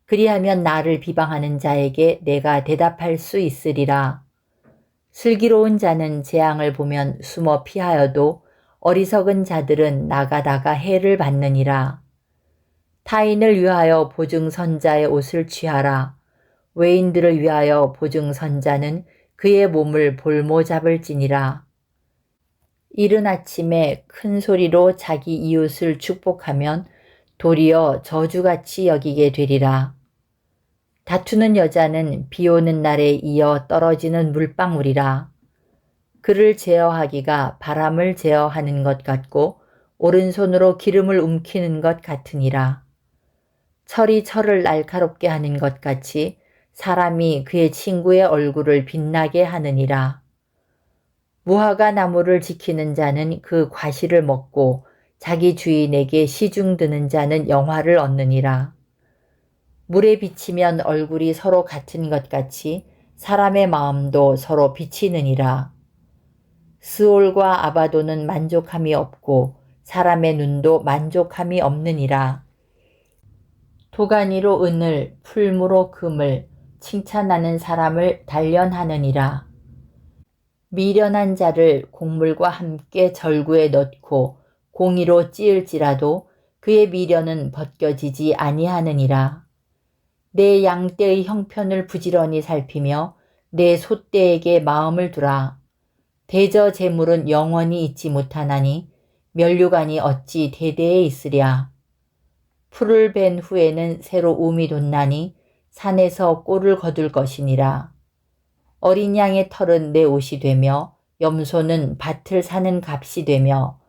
그리하면 나를 비방하는 자에게 내가 대답할 수 있으리라. 슬기로운 자는 재앙을 보면 숨어 피하여도 어리석은 자들은 나가다가 해를 받느니라. 타인을 위하여 보증선자의 옷을 취하라. 외인들을 위하여 보증선자는 그의 몸을 볼모 잡을지니라. 이른 아침에 큰 소리로 자기 이웃을 축복하면 도리어 저주같이 여기게 되리라. 다투는 여자는 비 오는 날에 이어 떨어지는 물방울이라. 그를 제어하기가 바람을 제어하는 것 같고 오른손으로 기름을 움키는 것 같으니라. 철이 철을 날카롭게 하는 것 같이 사람이 그의 친구의 얼굴을 빛나게 하느니라. 무화과 나무를 지키는 자는 그 과실을 먹고 자기 주인에게 시중 드는 자는 영화를 얻느니라. 물에 비치면 얼굴이 서로 같은 것 같이 사람의 마음도 서로 비치느니라. 스올과 아바도는 만족함이 없고 사람의 눈도 만족함이 없느니라. 도가니로 은을, 풀무로 금을, 칭찬하는 사람을 단련하느니라. 미련한 자를 곡물과 함께 절구에 넣고 공이로 찌을지라도 그의 미련은 벗겨지지 아니하느니라. 내 양떼의 형편을 부지런히 살피며 내 소떼에게 마음을 두라. 대저 재물은 영원히 있지 못하나니 면류관이 어찌 대대에 있으랴. 풀을 벤 후에는 새로 움이 돋나니 산에서 꼴을 거둘 것이니라. 어린 양의 털은 내 옷이 되며 염소는 밭을 사는 값이 되며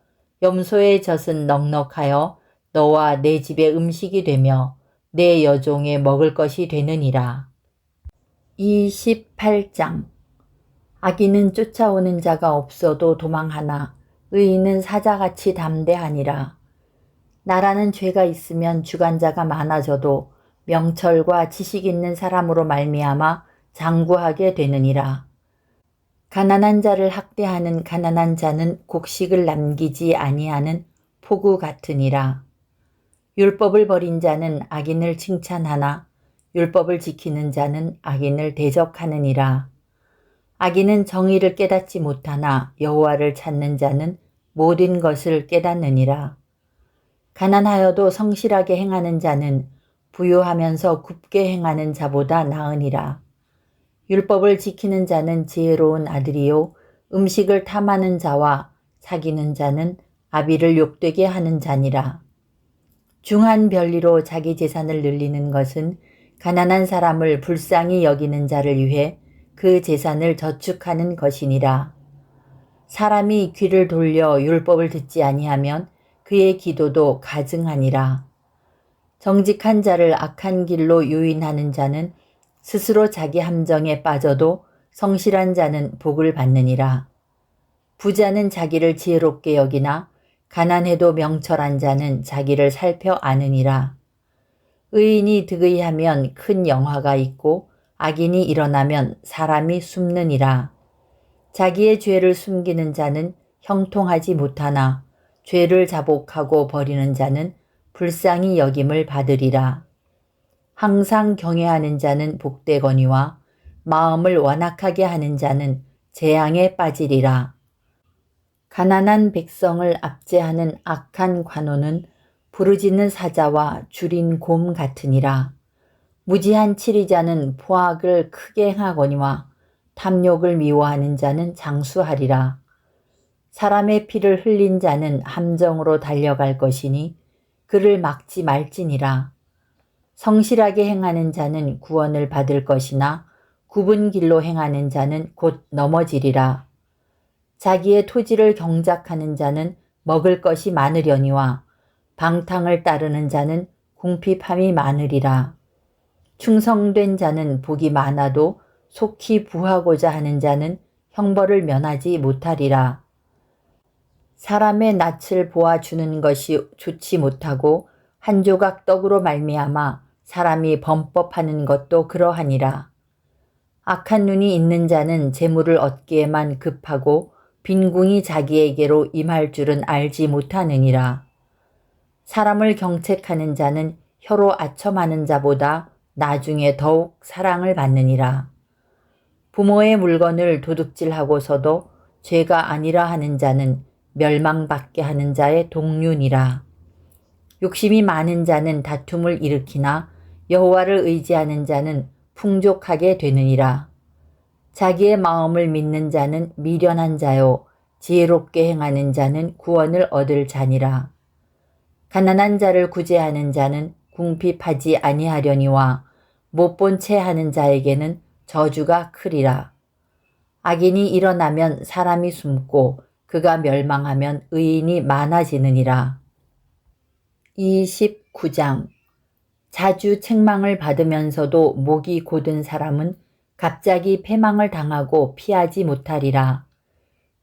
염소의 젖은 넉넉하여 너와 내 집의 음식이 되며 내 여종의 먹을 것이 되느니라. 28장. 악인은 쫓아오는 자가 없어도 도망하나 의인은 사자같이 담대하니라. 나라는 죄가 있으면 주관자가 많아져도 명철과 지식 있는 사람으로 말미암아 장구하게 되느니라. 가난한 자를 학대하는 가난한 자는 곡식을 남기지 아니하는 폭우 같으니라. 율법을 버린 자는 악인을 칭찬하나 율법을 지키는 자는 악인을 대적하느니라. 악인은 정의를 깨닫지 못하나 여호와를 찾는 자는 모든 것을 깨닫느니라. 가난하여도 성실하게 행하는 자는 부유하면서 굽게 행하는 자보다 나으니라. 율법을 지키는 자는 지혜로운 아들이요 음식을 탐하는 자와 사귀는 자는 아비를 욕되게 하는 자니라. 중한 별리로 자기 재산을 늘리는 것은 가난한 사람을 불쌍히 여기는 자를 위해 그 재산을 저축하는 것이니라. 사람이 귀를 돌려 율법을 듣지 아니하면 그의 기도도 가증하니라. 정직한 자를 악한 길로 유인하는 자는 스스로 자기 함정에 빠져도 성실한 자는 복을 받느니라. 부자는 자기를 지혜롭게 여기나 가난해도 명철한 자는 자기를 살펴 아느니라. 의인이 득의하면 큰 영화가 있고 악인이 일어나면 사람이 숨느니라. 자기의 죄를 숨기는 자는 형통하지 못하나 죄를 자복하고 버리는 자는 불쌍히 여김을 받으리라. 항상 경외하는 자는 복되거니와 마음을 완악하게 하는 자는 재앙에 빠지리라. 가난한 백성을 압제하는 악한 관원은 부르짖는 사자와 줄인 곰 같으니라. 무지한 치리자는 포악을 크게 행하거니와 탐욕을 미워하는 자는 장수하리라. 사람의 피를 흘린 자는 함정으로 달려갈 것이니 그를 막지 말지니라. 성실하게 행하는 자는 구원을 받을 것이나 굽은 길로 행하는 자는 곧 넘어지리라. 자기의 토지를 경작하는 자는 먹을 것이 많으려니와 방탕을 따르는 자는 궁핍함이 많으리라. 충성된 자는 복이 많아도 속히 부하고자 하는 자는 형벌을 면하지 못하리라. 사람의 낯을 보아주는 것이 좋지 못하고 한 조각 떡으로 말미암아 사람이 범법하는 것도 그러하니라. 악한 눈이 있는 자는 재물을 얻기에만 급하고 빈궁이 자기에게로 임할 줄은 알지 못하느니라. 사람을 경책하는 자는 혀로 아첨하는 자보다 나중에 더욱 사랑을 받느니라. 부모의 물건을 도둑질하고서도 죄가 아니라 하는 자는 멸망받게 하는 자의 동류니라. 욕심이 많은 자는 다툼을 일으키나 여호와를 의지하는 자는 풍족하게 되느니라. 자기의 마음을 믿는 자는 미련한 자요 지혜롭게 행하는 자는 구원을 얻을 자니라. 가난한 자를 구제하는 자는 궁핍하지 아니하려니와 못본 채 하는 자에게는 저주가 크리라. 악인이 일어나면 사람이 숨고 그가 멸망하면 의인이 많아지느니라. 29장. 자주 책망을 받으면서도 목이 곧은 사람은 갑자기 패망을 당하고 피하지 못하리라.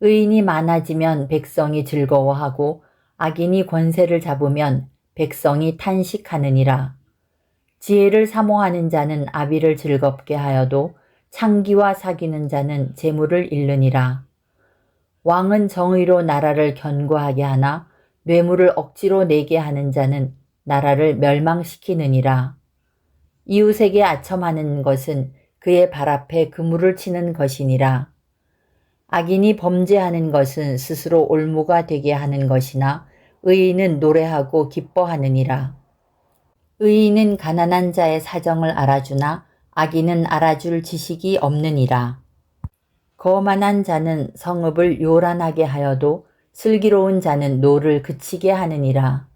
의인이 많아지면 백성이 즐거워하고 악인이 권세를 잡으면 백성이 탄식하느니라. 지혜를 사모하는 자는 아비를 즐겁게 하여도 창기와 사귀는 자는 재물을 잃느니라. 왕은 정의로 나라를 견고하게 하나 뇌물을 억지로 내게 하는 자는 나라를 멸망시키느니라. 이웃에게 아첨하는 것은 그의 발 앞에 그물을 치는 것이니라. 악인이 범죄하는 것은 스스로 올무가 되게 하는 것이나 의인은 노래하고 기뻐하느니라. 의인은 가난한 자의 사정을 알아주나 악인은 알아줄 지식이 없느니라. 거만한 자는 성읍을 요란하게 하여도 슬기로운 자는 노를 그치게 하느니라.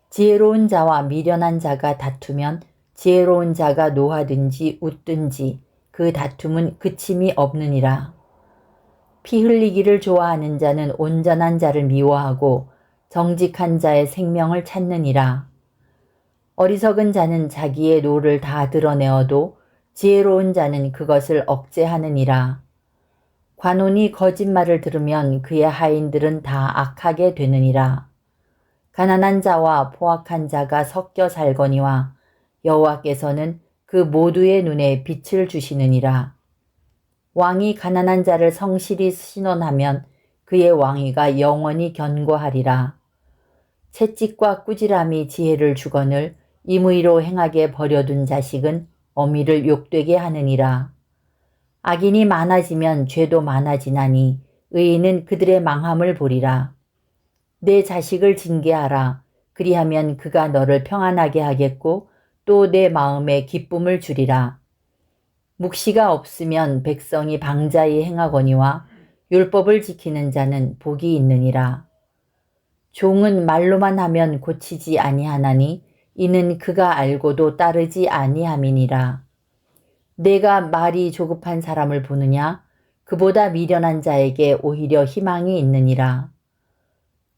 지혜로운 자와 미련한 자가 다투면 지혜로운 자가 노하든지 웃든지 그 다툼은 그침이 없느니라. 피 흘리기를 좋아하는 자는 온전한 자를 미워하고 정직한 자의 생명을 찾느니라. 어리석은 자는 자기의 노를 다 드러내어도 지혜로운 자는 그것을 억제하느니라. 관원이 거짓말을 들으면 그의 하인들은 다 악하게 되느니라. 가난한 자와 포악한 자가 섞여 살거니와 여호와께서는 그 모두의 눈에 빛을 주시느니라. 왕이 가난한 자를 성실히 신원하면 그의 왕위가 영원히 견고하리라. 채찍과 꾸지람이 지혜를 주거늘 임의로 행하게 버려둔 자식은 어미를 욕되게 하느니라. 악인이 많아지면 죄도 많아지나니 의인은 그들의 망함을 보리라. 내 자식을 징계하라. 그리하면 그가 너를 평안하게 하겠고 또 내 마음에 기쁨을 주리라. 묵시가 없으면 백성이 방자히 행하거니와 율법을 지키는 자는 복이 있느니라. 종은 말로만 하면 고치지 아니하나니 이는 그가 알고도 따르지 아니함이니라. 내가 말이 조급한 사람을 보느냐? 그보다 미련한 자에게 오히려 희망이 있느니라.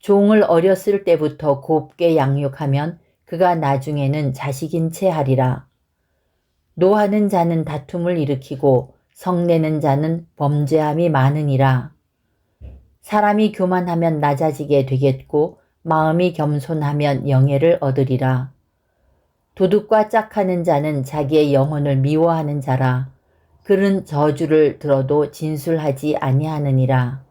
종을 어렸을 때부터 곱게 양육하면 그가 나중에는 자식인 채 하리라. 노하는 자는 다툼을 일으키고 성내는 자는 범죄함이 많으니라. 사람이 교만하면 낮아지게 되겠고 마음이 겸손하면 영예를 얻으리라. 도둑과 짝하는 자는 자기의 영혼을 미워하는 자라. 그는 저주를 들어도 진술하지 아니하느니라.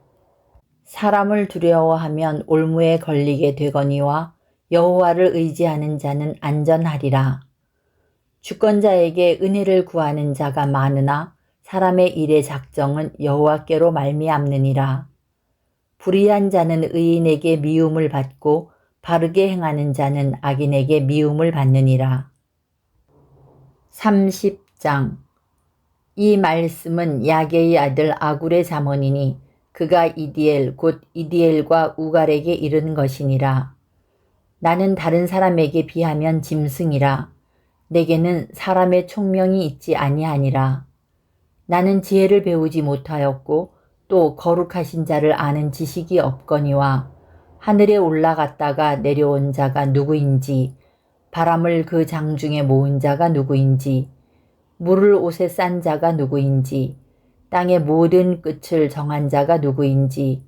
사람을 두려워하면 올무에 걸리게 되거니와 여호와를 의지하는 자는 안전하리라. 주권자에게 은혜를 구하는 자가 많으나 사람의 일의 작정은 여호와께로 말미암느니라. 불의한 자는 의인에게 미움을 받고 바르게 행하는 자는 악인에게 미움을 받느니라. 30장. 이 말씀은 야게의 아들 아굴의 잠언이니 그가 이디엘 곧 이디엘과 우갈에게 이른 것이니라. 나는 다른 사람에게 비하면 짐승이라. 내게는 사람의 총명이 있지 아니하니라. 나는 지혜를 배우지 못하였고 또 거룩하신 자를 아는 지식이 없거니와 하늘에 올라갔다가 내려온 자가 누구인지 바람을 그 장중에 모은 자가 누구인지 물을 옷에 싼 자가 누구인지 땅의 모든 끝을 정한 자가 누구인지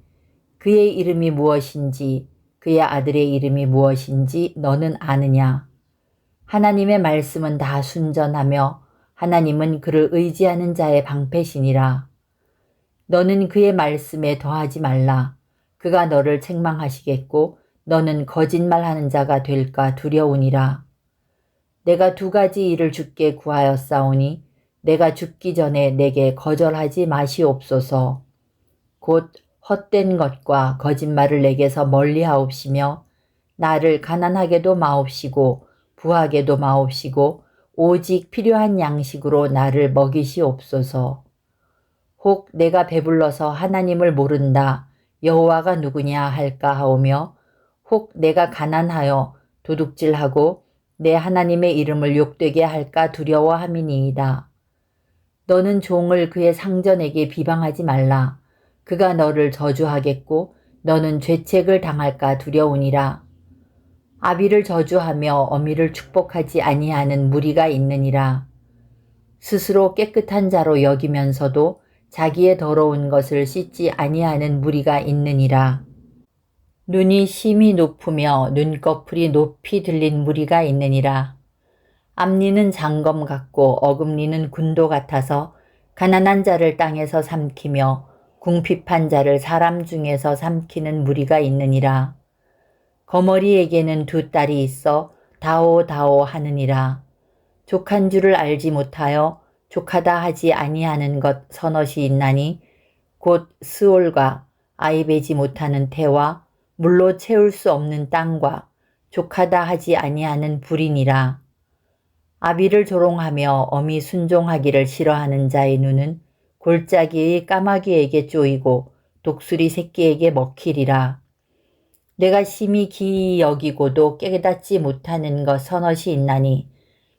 그의 이름이 무엇인지 그의 아들의 이름이 무엇인지 너는 아느냐. 하나님의 말씀은 다 순전하며 하나님은 그를 의지하는 자의 방패시니라. 너는 그의 말씀에 더하지 말라. 그가 너를 책망하시겠고 너는 거짓말하는 자가 될까 두려우니라. 내가 두 가지 일을 주께 구하였사오니 내가 죽기 전에 내게 거절하지 마시옵소서. 곧 헛된 것과 거짓말을 내게서 멀리하옵시며 나를 가난하게도 마옵시고 부하게도 마옵시고 오직 필요한 양식으로 나를 먹이시옵소서. 혹 내가 배불러서 하나님을 모른다 여호와가 누구냐 할까 하오며 혹 내가 가난하여 도둑질하고 내 하나님의 이름을 욕되게 할까 두려워함이니이다. 너는 종을 그의 상전에게 비방하지 말라. 그가 너를 저주하겠고 너는 죄책을 당할까 두려우니라. 아비를 저주하며 어미를 축복하지 아니하는 무리가 있느니라. 스스로 깨끗한 자로 여기면서도 자기의 더러운 것을 씻지 아니하는 무리가 있느니라. 눈이 심히 높으며 눈꺼풀이 높이 들린 무리가 있느니라. 앞니는 장검 같고 어금니는 군도 같아서 가난한 자를 땅에서 삼키며 궁핍한 자를 사람 중에서 삼키는 무리가 있느니라. 거머리에게는 두 딸이 있어 다오다오 하느니라. 족한 줄을 알지 못하여 족하다 하지 아니하는 것 서넛이 있나니 곧 스올과 아이 베지 못하는 태와 물로 채울 수 없는 땅과 족하다 하지 아니하는 불이니라. 아비를 조롱하며 어미 순종하기를 싫어하는 자의 눈은 골짜기의 까마귀에게 쪼이고 독수리 새끼에게 먹히리라. 내가 심히 기이 여기고도 깨닫지 못하는 것 서넛이 있나니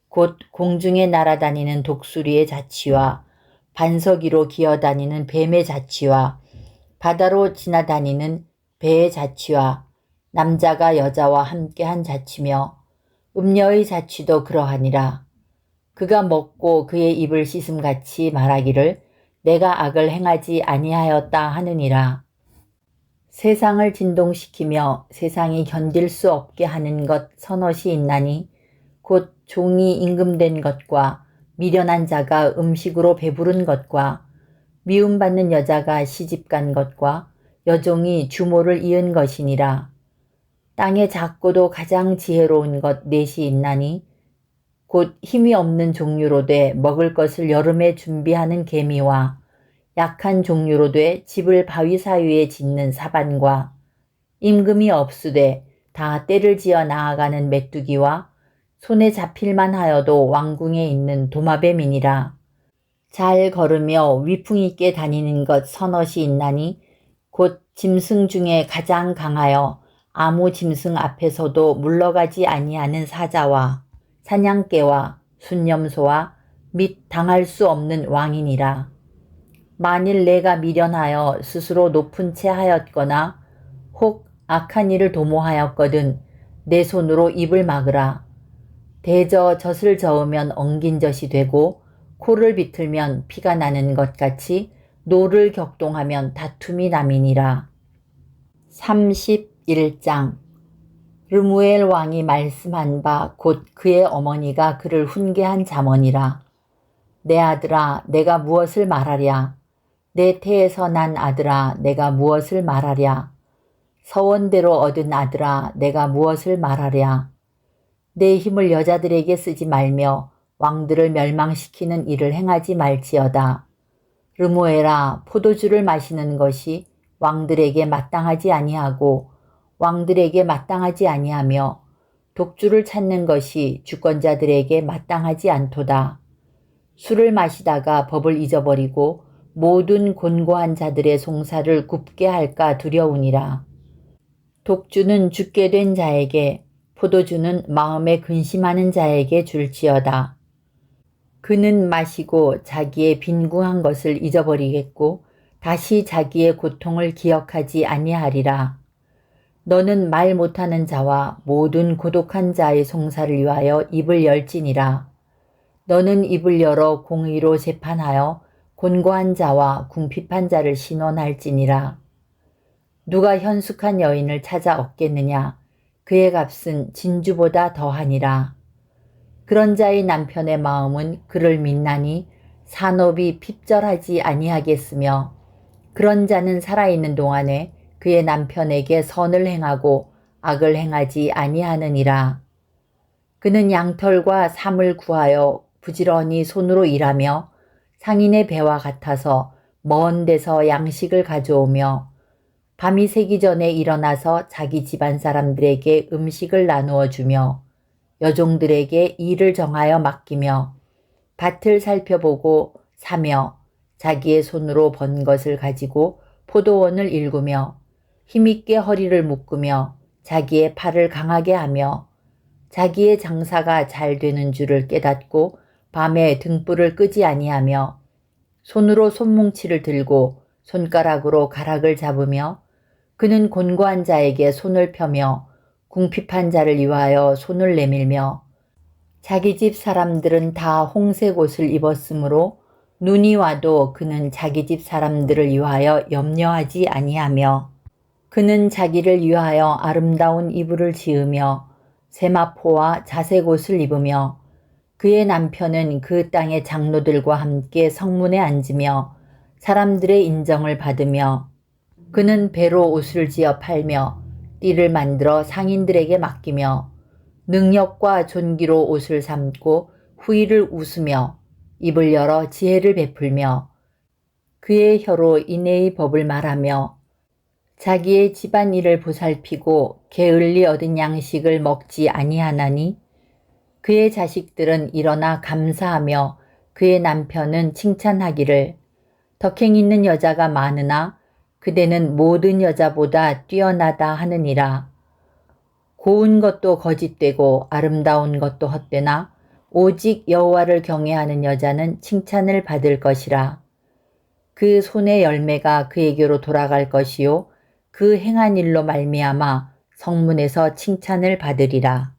곧 공중에 날아다니는 독수리의 자취와 반석 위로 기어다니는 뱀의 자취와 바다로 지나다니는 배의 자취와 남자가 여자와 함께한 자취며 음녀의 자취도 그러하니라. 그가 먹고 그의 입을 씻음같이 말하기를 내가 악을 행하지 아니하였다 하느니라. 세상을 진동시키며 세상이 견딜 수 없게 하는 것 서넛이 있나니 곧 종이 임금된 것과 미련한 자가 음식으로 배부른 것과 미움받는 여자가 시집간 것과 여종이 주모를 이은 것이니라. 땅에 작고도 가장 지혜로운 것 넷이 있나니 곧 힘이 없는 종류로 돼 먹을 것을 여름에 준비하는 개미와 약한 종류로 돼 집을 바위 사이에 짓는 사반과 임금이 없으되 다 때를 지어 나아가는 메뚜기와 손에 잡힐만 하여도 왕궁에 있는 도마뱀이니라. 잘 걸으며 위풍 있게 다니는 것 서넛이 있나니 곧 짐승 중에 가장 강하여 아무 짐승 앞에서도 물러가지 아니하는 사자와 사냥개와 순념소와 및 당할 수 없는 왕이니라. 만일 내가 미련하여 스스로 높은 채 하였거나 혹 악한 일을 도모하였거든 내 손으로 입을 막으라. 대저 젖을 저으면 엉긴 젖이 되고 코를 비틀면 피가 나는 것 같이 노를 격동하면 다툼이 남이니라. 31장 르무엘 왕이 말씀한 바 곧 그의 어머니가 그를 훈계한 잠언이라. 내 아들아 내가 무엇을 말하랴. 내 태에서 난 아들아 내가 무엇을 말하랴. 서원대로 얻은 아들아 내가 무엇을 말하랴. 내 힘을 여자들에게 쓰지 말며 왕들을 멸망시키는 일을 행하지 말지어다. 르무엘아 포도주를 마시는 것이 왕들에게 마땅하지 아니하고 왕들에게 마땅하지 아니하며 독주를 찾는 것이 주권자들에게 마땅하지 않도다. 술을 마시다가 법을 잊어버리고 모든 곤고한 자들의 송사를 굽게 할까 두려우니라. 독주는 죽게 된 자에게 포도주는 마음에 근심하는 자에게 줄지어다. 그는 마시고 자기의 빈궁한 것을 잊어버리겠고 다시 자기의 고통을 기억하지 아니하리라. 너는 말 못하는 자와 모든 고독한 자의 송사를 위하여 입을 열지니라. 너는 입을 열어 공의로 재판하여 곤고한 자와 궁핍한 자를 신원할지니라. 누가 현숙한 여인을 찾아 얻겠느냐. 그의 값은 진주보다 더하니라. 그런 자의 남편의 마음은 그를 믿나니 산업이 핍절하지 아니하겠으며 그런 자는 살아있는 동안에 그의 남편에게 선을 행하고 악을 행하지 아니하느니라. 그는 양털과 삼을 구하여 부지런히 손으로 일하며 상인의 배와 같아서 먼 데서 양식을 가져오며 밤이 새기 전에 일어나서 자기 집안 사람들에게 음식을 나누어 주며 여종들에게 일을 정하여 맡기며 밭을 살펴보고 사며 자기의 손으로 번 것을 가지고 포도원을 일구며 힘있게 허리를 묶으며 자기의 팔을 강하게 하며 자기의 장사가 잘 되는 줄을 깨닫고 밤에 등불을 끄지 아니하며 손으로 손뭉치를 들고 손가락으로 가락을 잡으며 그는 곤고한 자에게 손을 펴며 궁핍한 자를 위하여 손을 내밀며 자기 집 사람들은 다 홍색 옷을 입었으므로 눈이 와도 그는 자기 집 사람들을 위하여 염려하지 아니하며 그는 자기를 위하여 아름다운 이불을 지으며 세마포와 자색 옷을 입으며 그의 남편은 그 땅의 장로들과 함께 성문에 앉으며 사람들의 인정을 받으며 그는 배로 옷을 지어 팔며 띠를 만들어 상인들에게 맡기며 능력과 존귀로 옷을 삼고 후일을 웃으며 입을 열어 지혜를 베풀며 그의 혀로 인애의 법을 말하며 자기의 집안 일을 보살피고 게을리 얻은 양식을 먹지 아니하나니 그의 자식들은 일어나 감사하며 그의 남편은 칭찬하기를 덕행 있는 여자가 많으나 그대는 모든 여자보다 뛰어나다 하느니라. 고운 것도 거짓되고 아름다운 것도 헛되나 오직 여호와를 경외하는 여자는 칭찬을 받을 것이라. 그 손의 열매가 그에게로 돌아갈 것이요 그 행한 일로 말미암아 성문에서 칭찬을 받으리라.